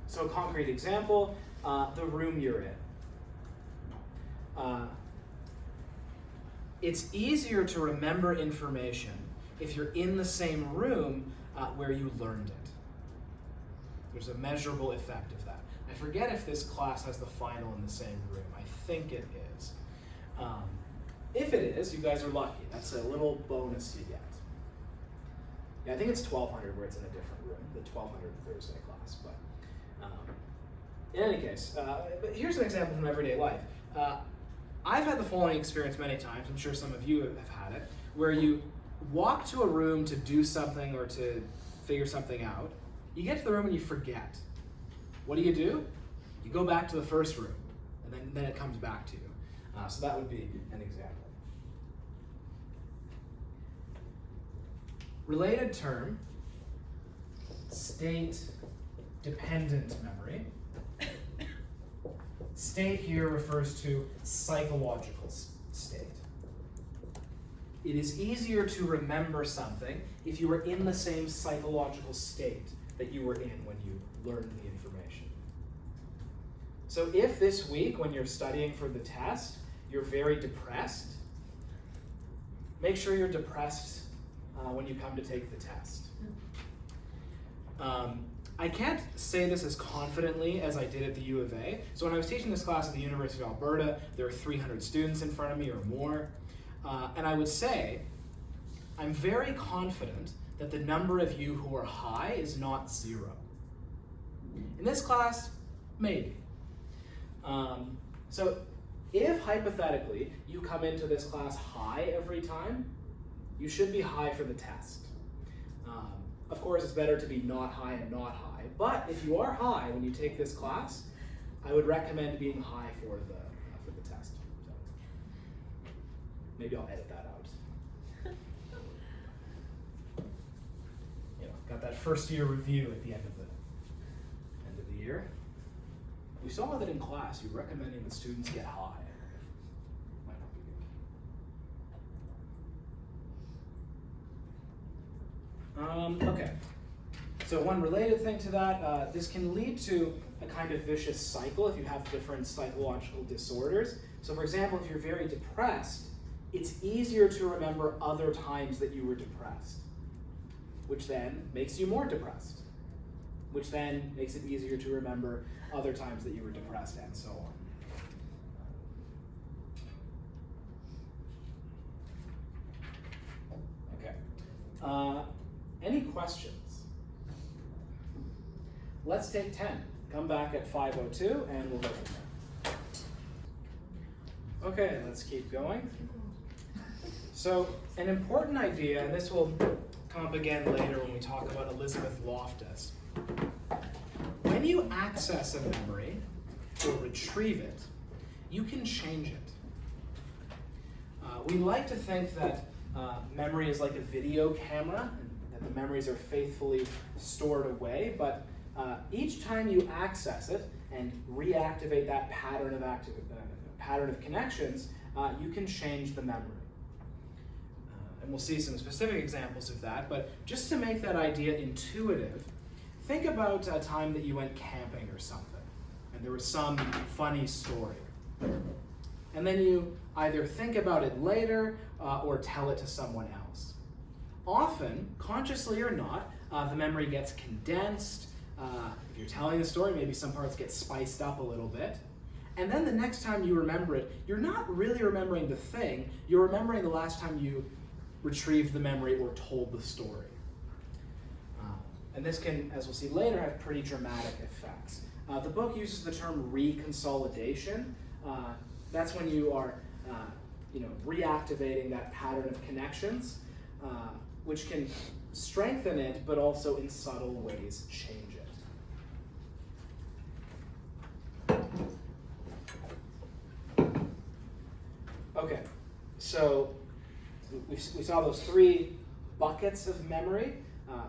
So a concrete example, the room you're in. It's easier to remember information if you're in the same room where you learned it. There's a measurable effect of that. I forget if this class has the final in the same room. I think it is. If it is, you guys are lucky. That's a little bonus you get. Yeah, I think it's 1200 where it's in a different room, the 1200 Thursday class. But in any case, but here's an example from everyday life. I've had the following experience many times, I'm sure some of you have had it, where you walk to a room to do something or to figure something out, you get to the room and you forget. What do? You go back to the first room, and then it comes back to you. So that would be an example. Related term, state-dependent memory. State here refers to psychological state. It is easier to remember something if you were in the same psychological state that you were in when you learned the information. So if this week, when you're studying for the test, you're very depressed, make sure you're depressed when you come to take the test. I can't say this as confidently as I did at the U of A. So when I was teaching this class at the University of Alberta, there were 300 students in front of me or more. And I would say, I'm very confident that the number of you who are high is not 0. In this class, maybe. So if hypothetically you come into this class high every time, you should be high for the test. Of course, it's better to be not high and not high, but if you are high when you take this class, I would recommend being high for the test. So maybe I'll edit that out. Got that first year review at the end of the year. We saw that in class, you're recommending that students get high. Might not be good. Okay, so one related thing to that, this can lead to a kind of vicious cycle if you have different psychological disorders. So for example, if you're very depressed, it's easier to remember other times that you were depressed, which then makes you more depressed, which then makes it easier to remember other times that you were depressed, and so on. Okay. Any questions? Let's take 10. Come back at 5:02 and we'll go from there. Okay, let's keep going. So an important idea, and this will come up again later when we talk about Elizabeth Loftus. When you access a memory or retrieve it, you can change it. We like to think that memory is like a video camera, and that the memories are faithfully stored away, but each time you access it and reactivate that pattern of connections, you can change the memory. And we'll see some specific examples of that, but just to make that idea intuitive, think about a time that you went camping or something, and there was some funny story. And then you either think about it later or tell it to someone else. Often, consciously or not, the memory gets condensed. If you're telling the story, maybe some parts get spiced up a little bit. And then the next time you remember it, you're not really remembering the thing, you're remembering the last time you retrieved the memory or told the story. And this can, as we'll see later, have pretty dramatic effects. The book uses the term reconsolidation. That's when you are reactivating that pattern of connections, which can strengthen it, but also in subtle ways change it. Okay, so we saw those three buckets of memory.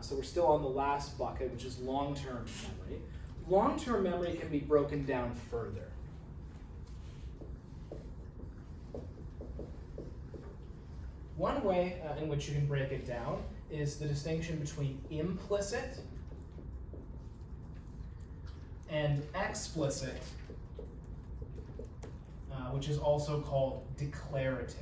So we're still on the last bucket, which is long-term memory. Long-term memory can be broken down further. One way in which you can break it down is the distinction between implicit and explicit, which is also called declarative.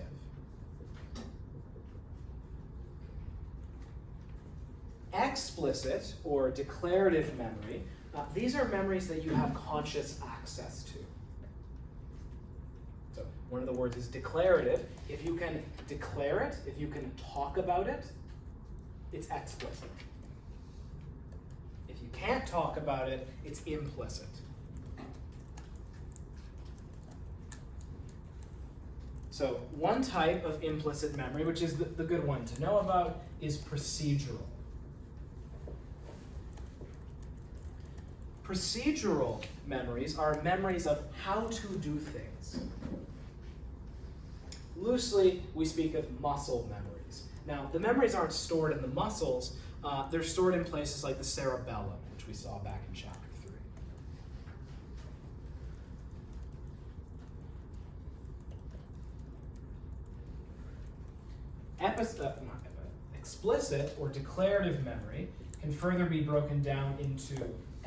Explicit or declarative memory, these are memories that you have conscious access to. So one of the words is declarative. If you can declare it, if you can talk about it, it's explicit. If you can't talk about it, it's implicit. So one type of implicit memory, which is the good one to know about, is procedural. Procedural memories are memories of how to do things. Loosely, we speak of muscle memories. Now, the memories aren't stored in the muscles, they're stored in places like the cerebellum, which we saw back in chapter 3. Explicit or declarative memory can further be broken down into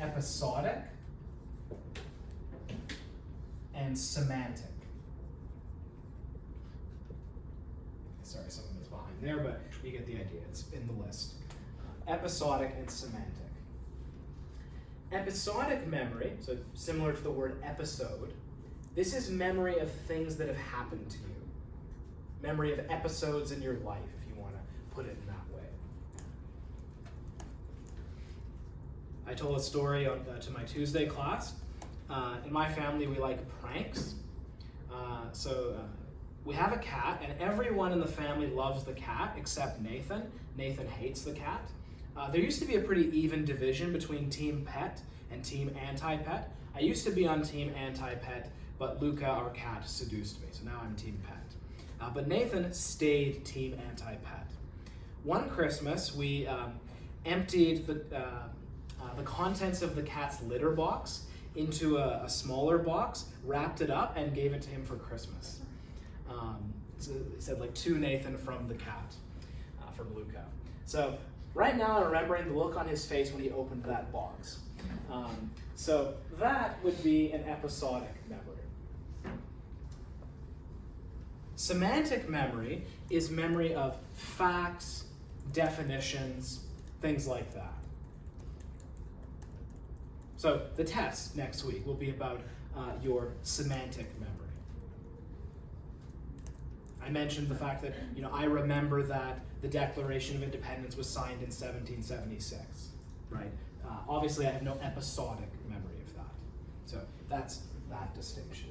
episodic and semantic. Sorry, some of it's behind there, but you get the idea. It's in the list. Episodic and semantic. Episodic memory, so similar to the word episode, this is memory of things that have happened to you. Memory of episodes in your life, if you want to put it in that way. I told a story to my Tuesday class. In my family, we like pranks. We have a cat, and everyone in the family loves the cat except Nathan. Nathan hates the cat. There used to be a pretty even division between Team Pet and Team Anti-Pet. I used to be on Team Anti-Pet, but Luca, our cat, seduced me, so now I'm Team Pet. But Nathan stayed Team Anti-Pet. One Christmas, we emptied the contents of the cat's litter box into a smaller box, wrapped it up, and gave it to him for Christmas. So he said, like, to Nathan from the cat, from Luca. So right now I'm remembering the look on his face when he opened that box. So that would be an episodic memory. Semantic memory is memory of facts, definitions, things like that. So the test next week will be about your semantic memory. I mentioned the fact that I remember that the Declaration of Independence was signed in 1776, right? Obviously, I have no episodic memory of that. So that's that distinction.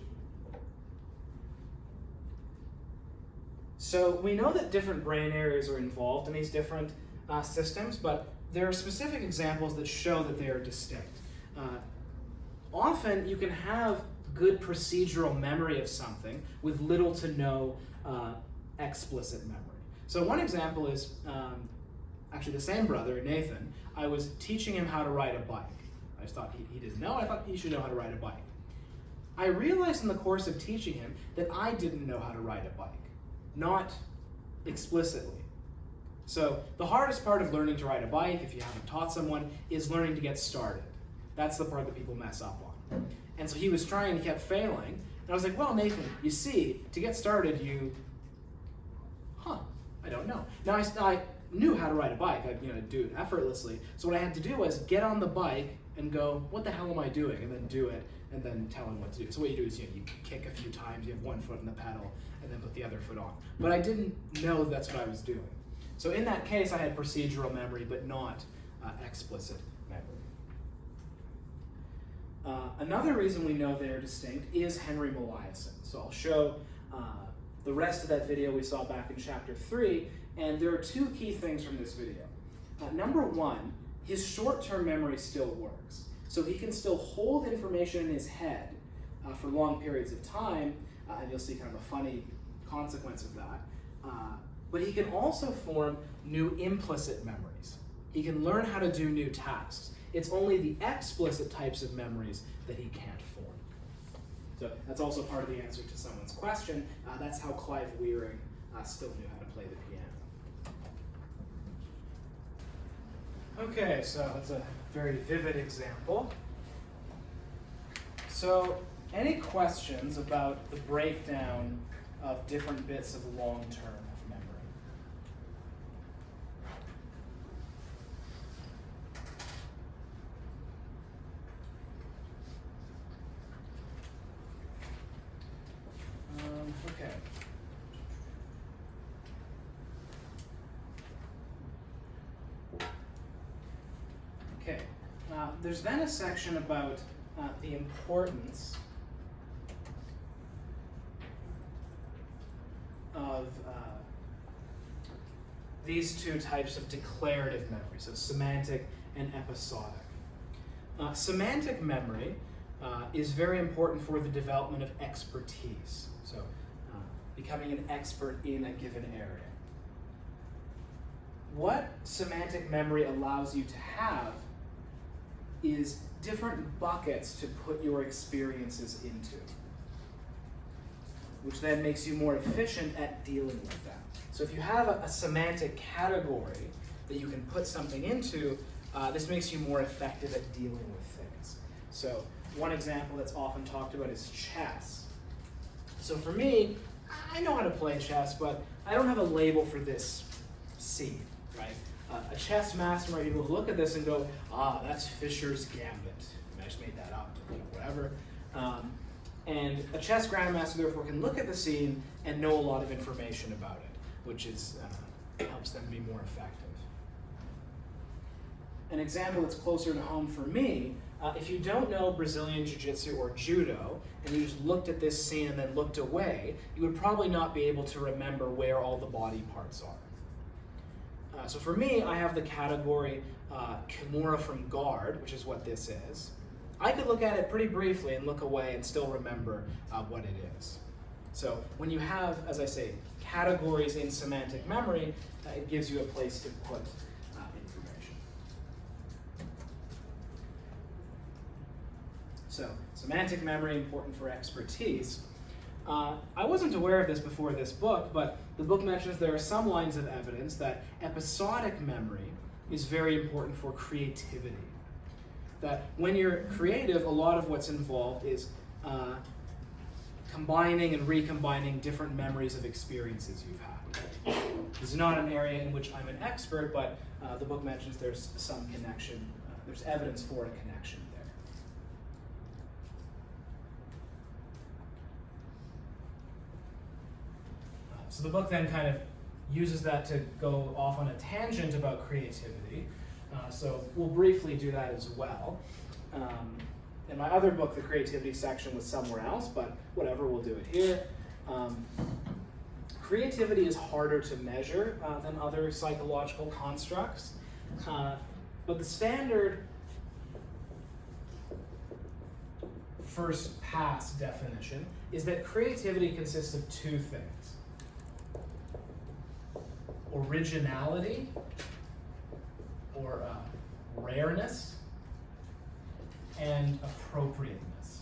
So we know that different brain areas are involved in these different systems, but there are specific examples that show that they are distinct. Often you can have good procedural memory of something with little to no explicit memory. So one example is actually the same brother, Nathan. I was teaching him how to ride a bike. I just thought he didn't know. I thought he should know how to ride a bike. I realized in the course of teaching him that I didn't know how to ride a bike, not explicitly. So the hardest part of learning to ride a bike, if you haven't taught someone, is learning to get started. That's the part that people mess up on. And so he was trying and he kept failing. And I was like, well, Nathan, you see, to get started, I don't know. Now I knew how to ride a bike. I do it effortlessly. So what I had to do was get on the bike and go, what the hell am I doing? And then do it, and then tell him what to do. So what you do is you kick a few times, you have one foot in the pedal, and then put the other foot on. But I didn't know that's what I was doing. So in that case, I had procedural memory, but not explicit memory. Another reason we know they're distinct is Henry Molaison. So I'll show the rest of that video we saw back in chapter 3, and there are two key things from this video. Number one, his short-term memory still works. So he can still hold information in his head for long periods of time, and you'll see kind of a funny consequence of that. But he can also form new implicit memories. He can learn how to do new tasks. It's only the explicit types of memories that he can't form. So that's also part of the answer to someone's question. That's how Clive Wearing still knew how to play the piano. Okay, so that's a very vivid example. So any questions about the breakdown of different bits of long-term memory? Okay. Okay. There's then a section about the importance of these two types of declarative memory, so semantic and episodic. Semantic memory is very important for the development of expertise, so becoming an expert in a given area. What semantic memory allows you to have is different buckets to put your experiences into, which then makes you more efficient at dealing with them. So if you have a semantic category that you can put something into, this makes you more effective at dealing with things. So one example that's often talked about is chess. So for me, I know how to play chess, but I don't have a label for this scene, right? A chess master might be able to look at this and go, that's Fischer's Gambit. I just made that up, whatever. And a chess grandmaster, therefore, can look at the scene and know a lot of information about it, which is helps them be more effective. An example that's closer to home for me, if you don't know Brazilian Jiu-Jitsu or Judo, and you just looked at this scene and then looked away, you would probably not be able to remember where all the body parts are. So for me, I have the category Kimura from guard, which is what this is. I could look at it pretty briefly and look away and still remember what it is. So when you have, as I say, categories in semantic memory, it gives you a place to put information. So semantic memory, important for expertise. I wasn't aware of this before this book, but the book mentions there are some lines of evidence that episodic memory is very important for creativity. That when you're creative, a lot of what's involved is combining and recombining different memories of experiences you've had. This is not an area in which I'm an expert, but the book mentions there's some connection, there's evidence for a connection there. So the book then kind of uses that to go off on a tangent about creativity. So we'll briefly do that as well. In my other book, the creativity section was somewhere else, but whatever, we'll do it here. Creativity is harder to measure than other psychological constructs, but the standard first pass definition is that creativity consists of two things: originality, or rareness, and appropriateness.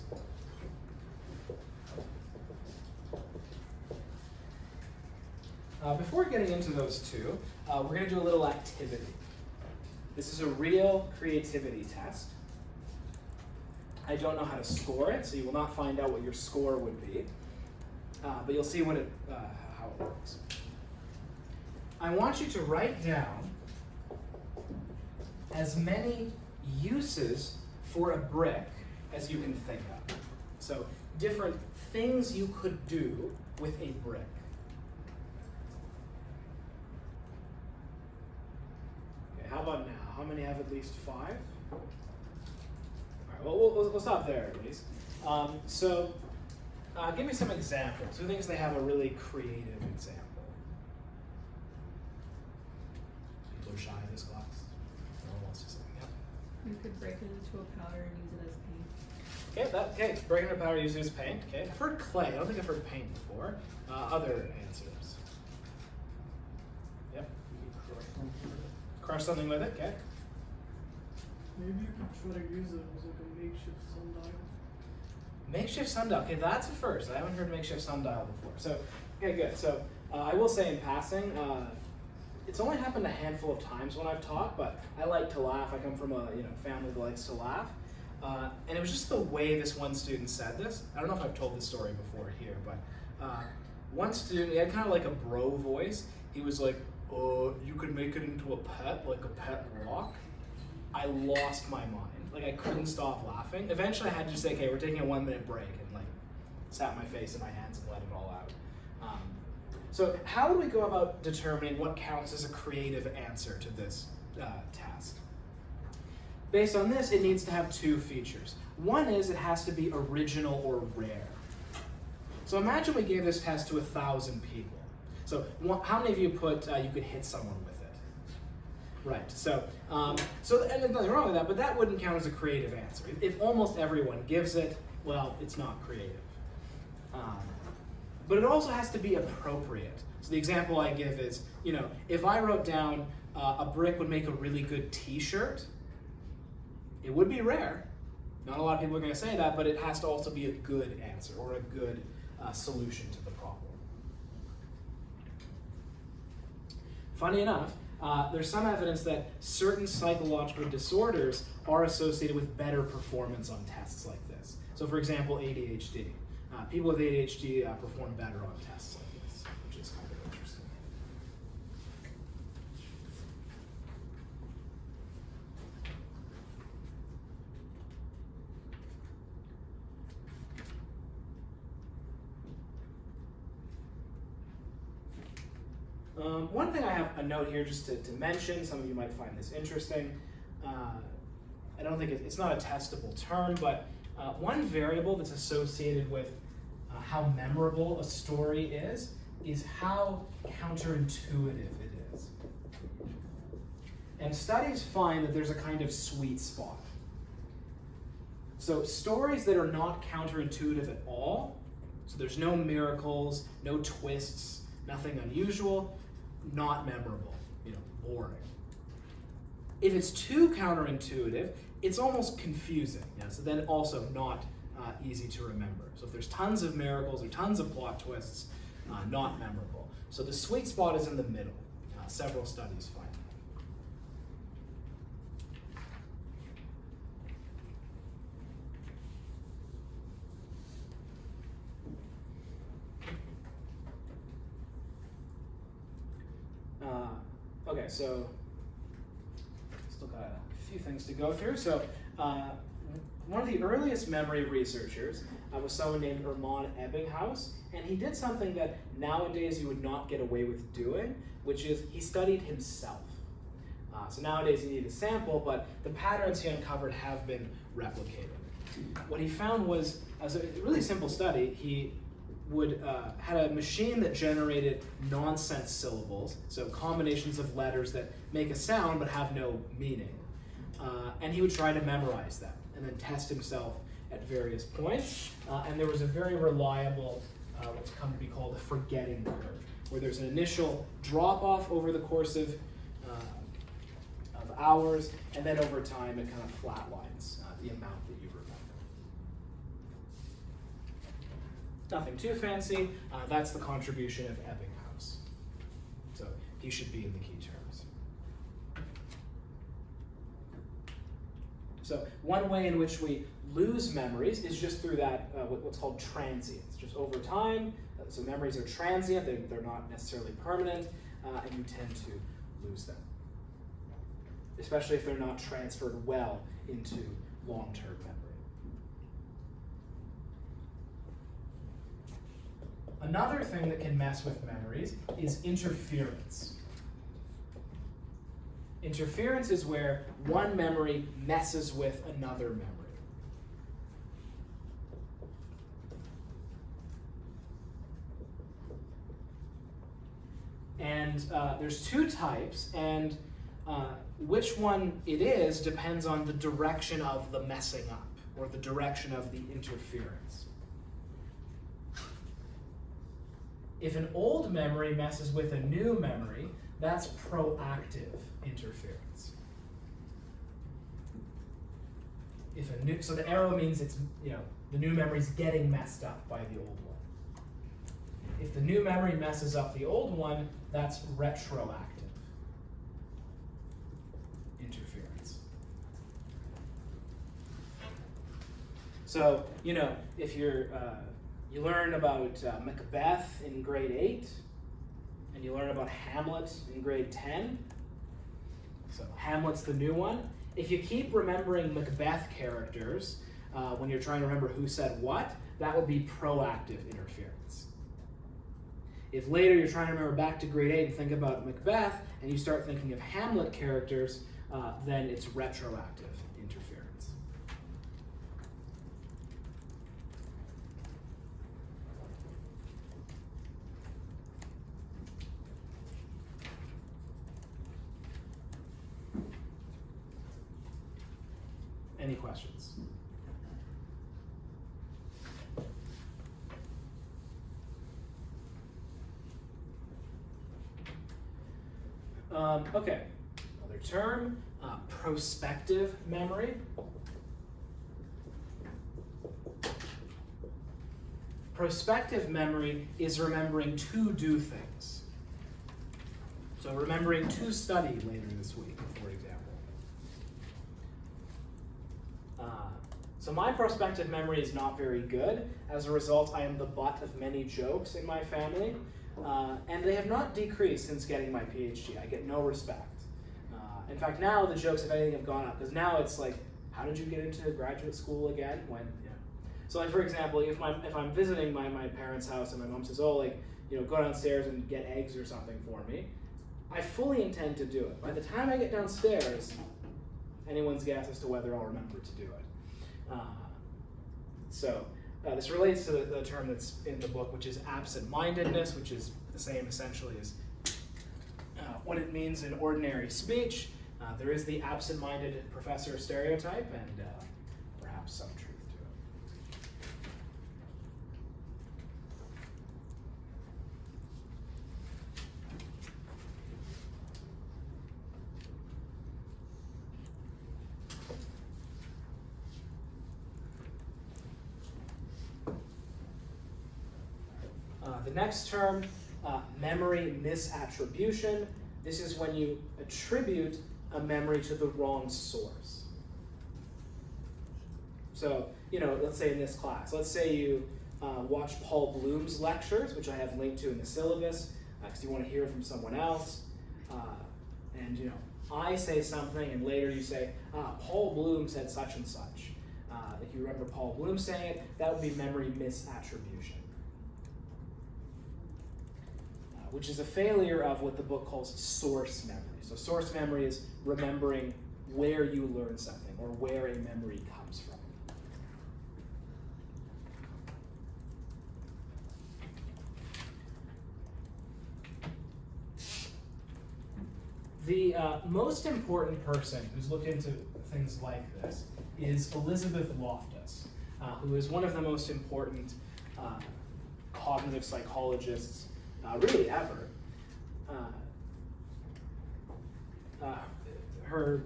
Before getting into those two, we're going to do a little activity. This is a real creativity test. I don't know how to score it, so you will not find out what your score would be, but you'll see how it works. I want you to write down as many uses for a brick as you can think of. So different things you could do with a brick. many have at least 5? All right, well, we'll stop there at least. Give me some examples. Who thinks they have a really creative example? People are shy in this class. No one wants to say. Yep. You could break it into a powder and use it as paint. Okay, breaking a powder used as paint. Okay, I've heard clay. I don't think I've heard paint before. Other answers. Yep. Crush something with it. Okay. Maybe you could try to use it as like a makeshift sundial. Makeshift sundial. Okay, that's a first. I haven't heard makeshift sundial before. So, okay, good. So, I will say in passing, it's only happened a handful of times when I've taught, but I like to laugh. I come from a family that likes to laugh, and it was just the way this one student said this. I don't know if I've told this story before here, but one student, he had kind of like a bro voice. He was like, "Oh, you could make it into a pet, like a pet rock." I lost my mind. Like, I couldn't stop laughing. Eventually I had to just say, okay, we're taking a 1-minute break, and like sat my face in my hands and let it all out. So how do we go about determining what counts as a creative answer to this task? Based on this, it needs to have 2 features. One is it has to be original or rare. So imagine we gave this test to 1,000 people. So how many of you put you could hit someone with it? Right, and there's nothing wrong with that, but that wouldn't count as a creative answer. If almost everyone gives it, well, it's not creative. But it also has to be appropriate. So the example I give is, if I wrote down a brick would make a really good t-shirt, it would be rare. Not a lot of people are going to say that, but it has to also be a good answer or a good solution to the problem. Funny enough, there's some evidence that certain psychological disorders are associated with better performance on tests like this. So for example, ADHD. People with ADHD perform better on tests like this, which is kind of interesting. One thing I have a note here just to mention, some of you might find this interesting. I don't think it's not a testable term, but one variable that's associated with how memorable a story is how counterintuitive it is. And studies find that there's a kind of sweet spot. So stories that are not counterintuitive at all, so there's no miracles, no twists, nothing unusual, not memorable, boring. If it's too counterintuitive, it's almost confusing. So then also not easy to remember. So if there's tons of miracles or tons of plot twists, not memorable. So the sweet spot is in the middle. Several studies find that. Okay, so still got a few things to go through. So one of the earliest memory researchers was someone named Hermann Ebbinghaus, and he did something that nowadays you would not get away with doing, which is he studied himself. So nowadays you need a sample, but the patterns he uncovered have been replicated. What he found was, as a really simple study, he had a machine that generated nonsense syllables, so combinations of letters that make a sound but have no meaning. And he would try to memorize them and then test himself at various points. And there was a very reliable, what's come to be called a forgetting curve, where there's an initial drop-off over the course of hours, and then over time it kind of flatlines the amount that you remember. Nothing too fancy. That's the contribution of Ebbinghaus. So he should be in the key terms. So one way in which we lose memories is just through that, what's called transience. Just over time, so memories are transient, they're not necessarily permanent, and you tend to lose them. Especially if they're not transferred well into long-term memory. Another thing that can mess with memories is interference. Interference is where one memory messes with another memory. And there's two types, and which one it is depends on the direction of the messing up, or the direction of the interference. If an old memory messes with a new memory, that's proactive interference. So the arrow means it's, the new memory's getting messed up by the old one. If the new memory messes up the old one, that's retroactive interference. So, if you learn about Macbeth in grade 8, and you learn about Hamlet in grade 10, so Hamlet's the new one. If you keep remembering Macbeth characters when you're trying to remember who said what, that would be proactive interference. If later you're trying to remember back to grade 8 and think about Macbeth, and you start thinking of Hamlet characters, then it's retroactive interference. Any questions? Okay, another term, prospective memory. Prospective memory is remembering to do things. So remembering to study later this week, for example. So my prospective memory is not very good. As a result, I am the butt of many jokes in my family. And they have not decreased since getting my PhD. I get no respect. In fact, now the jokes, if anything, have gone up. Because now it's like, how did you get into graduate school again? So like, for example, if I'm visiting my parents' house and my mom says, oh, go downstairs and get eggs or something for me, I fully intend to do it. By the time I get downstairs, anyone's guess as to whether I'll remember to do it. This relates to the term that's in the book, which is absent-mindedness, which is the same essentially as what it means in ordinary speech. There is the absent-minded professor stereotype, and perhaps some truth to it. The next term, memory misattribution. This is when you attribute a memory to the wrong source. So, let's say in this class, let's say you watch Paul Bloom's lectures, which I have linked to in the syllabus, because you want to hear from someone else. And, I say something, and later you say, Paul Bloom said such and such. If you remember Paul Bloom saying it, that would be memory misattribution. Which is a failure of what the book calls source memory. So source memory is remembering where you learn something or where a memory comes from. The most important person who's looked into things like this is Elizabeth Loftus, who is one of the most important cognitive psychologists really ever. Her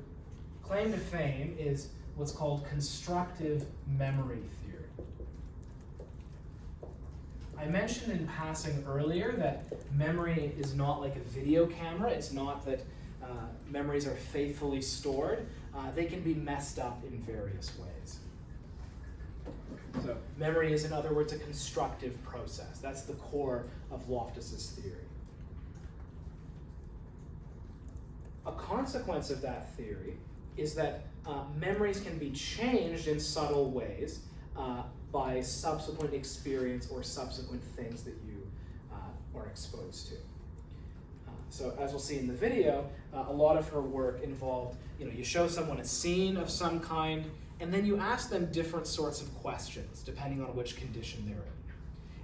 claim to fame is what's called constructive memory theory. I mentioned in passing earlier that memory is not like a video camera. It's not that memories are faithfully stored. They can be messed up in various ways. So memory is, in other words, a constructive process. That's the core of Loftus's theory. A consequence of that theory is that memories can be changed in subtle ways by subsequent experience or subsequent things that you are exposed to. So as we'll see in the video, a lot of her work involved, you show someone a scene of some kind, and then you ask them different sorts of questions, depending on which condition they're in.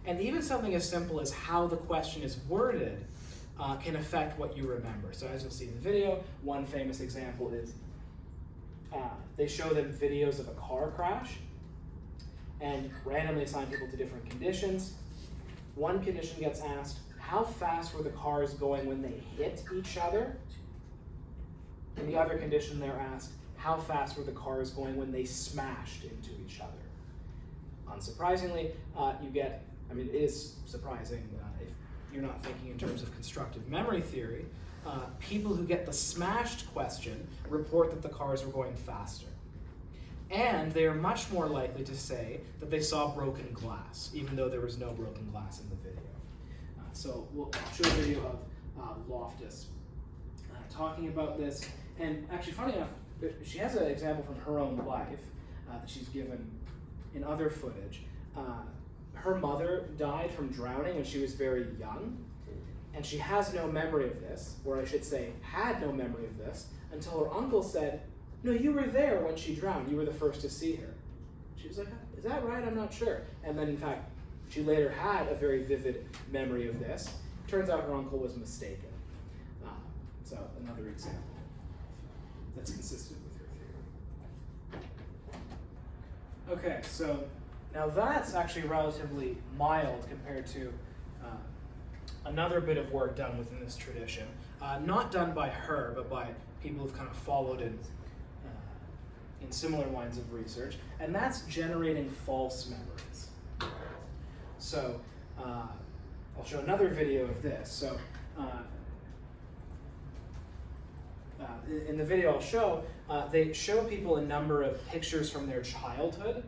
And even something as simple as how the question is worded can affect what you remember. So as you'll see in the video, one famous example is they show them videos of a car crash and randomly assign people to different conditions. One condition gets asked, how fast were the cars going when they hit each other? In the other condition, they're asked, how fast were the cars going when they smashed into each other? Unsurprisingly, it is surprising if you're not thinking in terms of constructive memory theory, people who get the smashed question report that the cars were going faster. And they are much more likely to say that they saw broken glass, even though there was no broken glass in the video. So we'll show a video of Loftus talking about this. And actually, funny enough, she has an example from her own life that she's given in other footage. Her mother died from drowning when she was very young, and she has no memory of this, or I should say, had no memory of this, until her uncle said, no, you were there when she drowned. You were the first to see her. She was like, is that right? I'm not sure. And then, in fact, she later had a very vivid memory of this. Turns out her uncle was mistaken. So another example that's consistent with her theory. Okay, so now that's actually relatively mild compared to another bit of work done within this tradition. Not done by her, but by people who've kind of followed in similar lines of research, and that's generating false memories. So I'll show another video of this. So in the video I'll show, they show people a number of pictures from their childhood,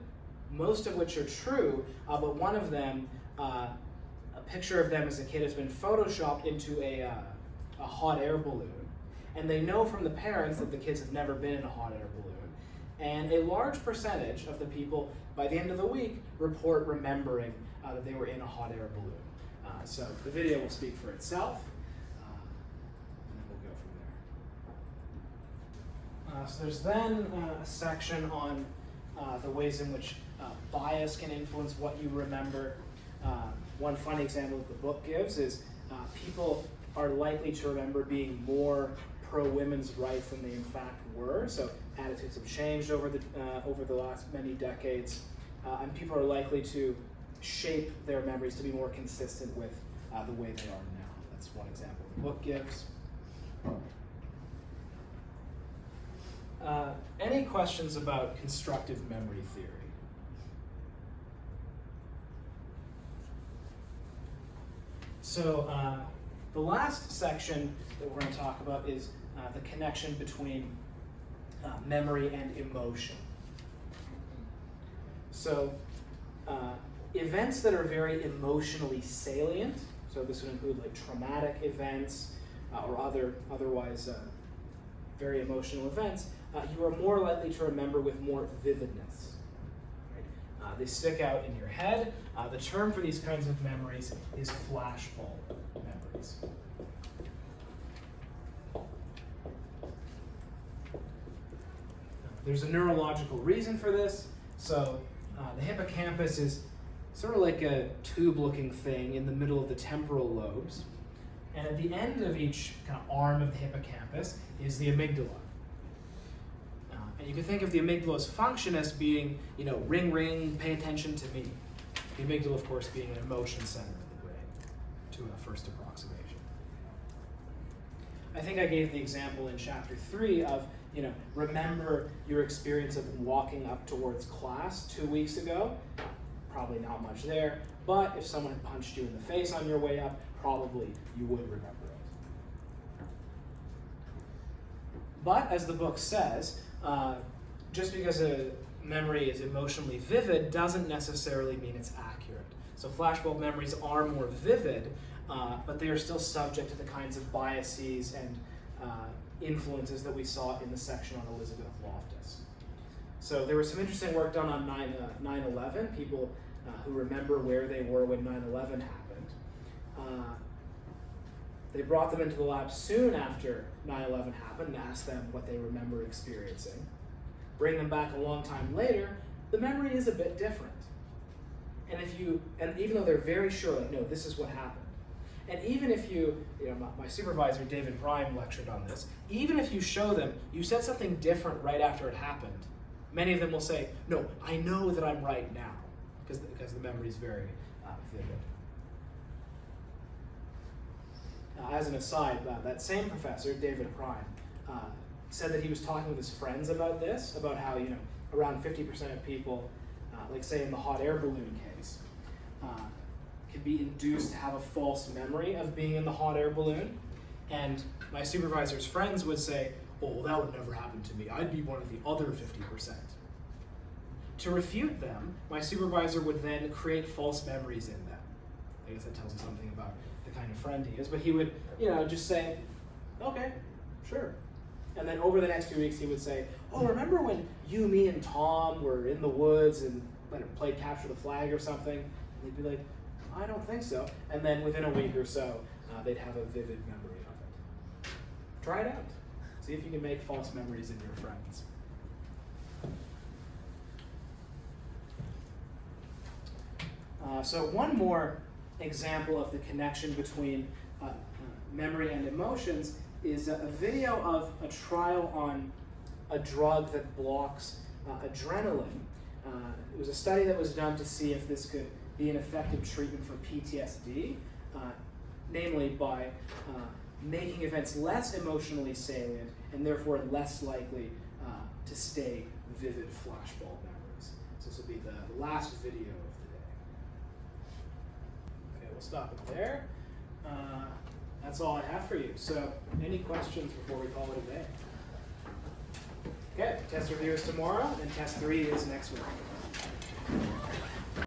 most of which are true, but one of them, a picture of them as a kid, has been photoshopped into a hot air balloon. And they know from the parents that the kids have never been in a hot air balloon. And a large percentage of the people, by the end of the week, report remembering that they were in a hot air balloon. So the video will speak for itself, and then we'll go from there. So there's then a section on the ways in which bias can influence what you remember. One funny example that the book gives is people are likely to remember being more pro-women's rights than they in fact were. So attitudes have changed over the last many decades, and people are likely to shape their memories to be more consistent with the way they are now. That's one example the book gives. Any questions about constructive memory theory? So the last section that we're going to talk about is the connection between memory and emotion. So events that are very emotionally salient, so this would include like traumatic events or otherwise very emotional events, you are more likely to remember with more vividness. Right? They stick out in your head. The term for these kinds of memories is flashbulb memories. There's a neurological reason for this. So the hippocampus is sort of like a tube-looking thing in the middle of the temporal lobes. And at the end of each kind of arm of the hippocampus is the amygdala. And you can think of the amygdala's function as being, ring, ring, pay attention to me. The amygdala, of course, being an emotion center of the brain, to a first approximation. I think I gave the example in chapter 3 of, remember your experience of walking up towards class 2 weeks ago. Probably not much there, but if someone had punched you in the face on your way up, probably you would remember it. But as the book says, just because a memory is emotionally vivid doesn't necessarily mean it's accurate. So flashbulb memories are more vivid, but they are still subject to the kinds of biases and influences that we saw in the section on Elizabeth Loftus. So there was some interesting work done on 9/11, people who remember where they were when 9/11 happened. They brought them into the lab soon after 9/11 happened and asked them what they remember experiencing. Bring them back a long time later, the memory is a bit different. And even though they're very sure, like, no, this is what happened. And even if my supervisor, David Prime, lectured on this, even if you show them, you said something different right after it happened, many of them will say, no, I know that I'm right now, because the memory is very vivid. As an aside, that same professor, David Prime, said that he was talking with his friends about this, about how around 50% of people, like say in the hot air balloon case, can be induced to have a false memory of being in the hot air balloon. And my supervisor's friends would say, oh, that would never happen to me. I'd be one of the other 50%. To refute them, my supervisor would then create false memories in them. I guess that tells you something about the kind of friend he is. But he would, just say, okay, sure. And then over the next few weeks, he would say, oh, remember when you, me, and Tom were in the woods and played capture the flag or something? And they'd be like, I don't think so. And then within a week or so, they'd have a vivid memory of it. Try it out. See if you can make false memories in your friends. So one more example of the connection between memory and emotions is a video of a trial on a drug that blocks adrenaline. It was a study that was done to see if this could be an effective treatment for PTSD, namely by making events less emotionally salient and therefore less likely to stay vivid flashbulb memories. So this will be the last video of the day. Okay, we'll stop it there. That's all I have for you. So any questions before we call it a day? Okay, test review is tomorrow, and test 3 is next week.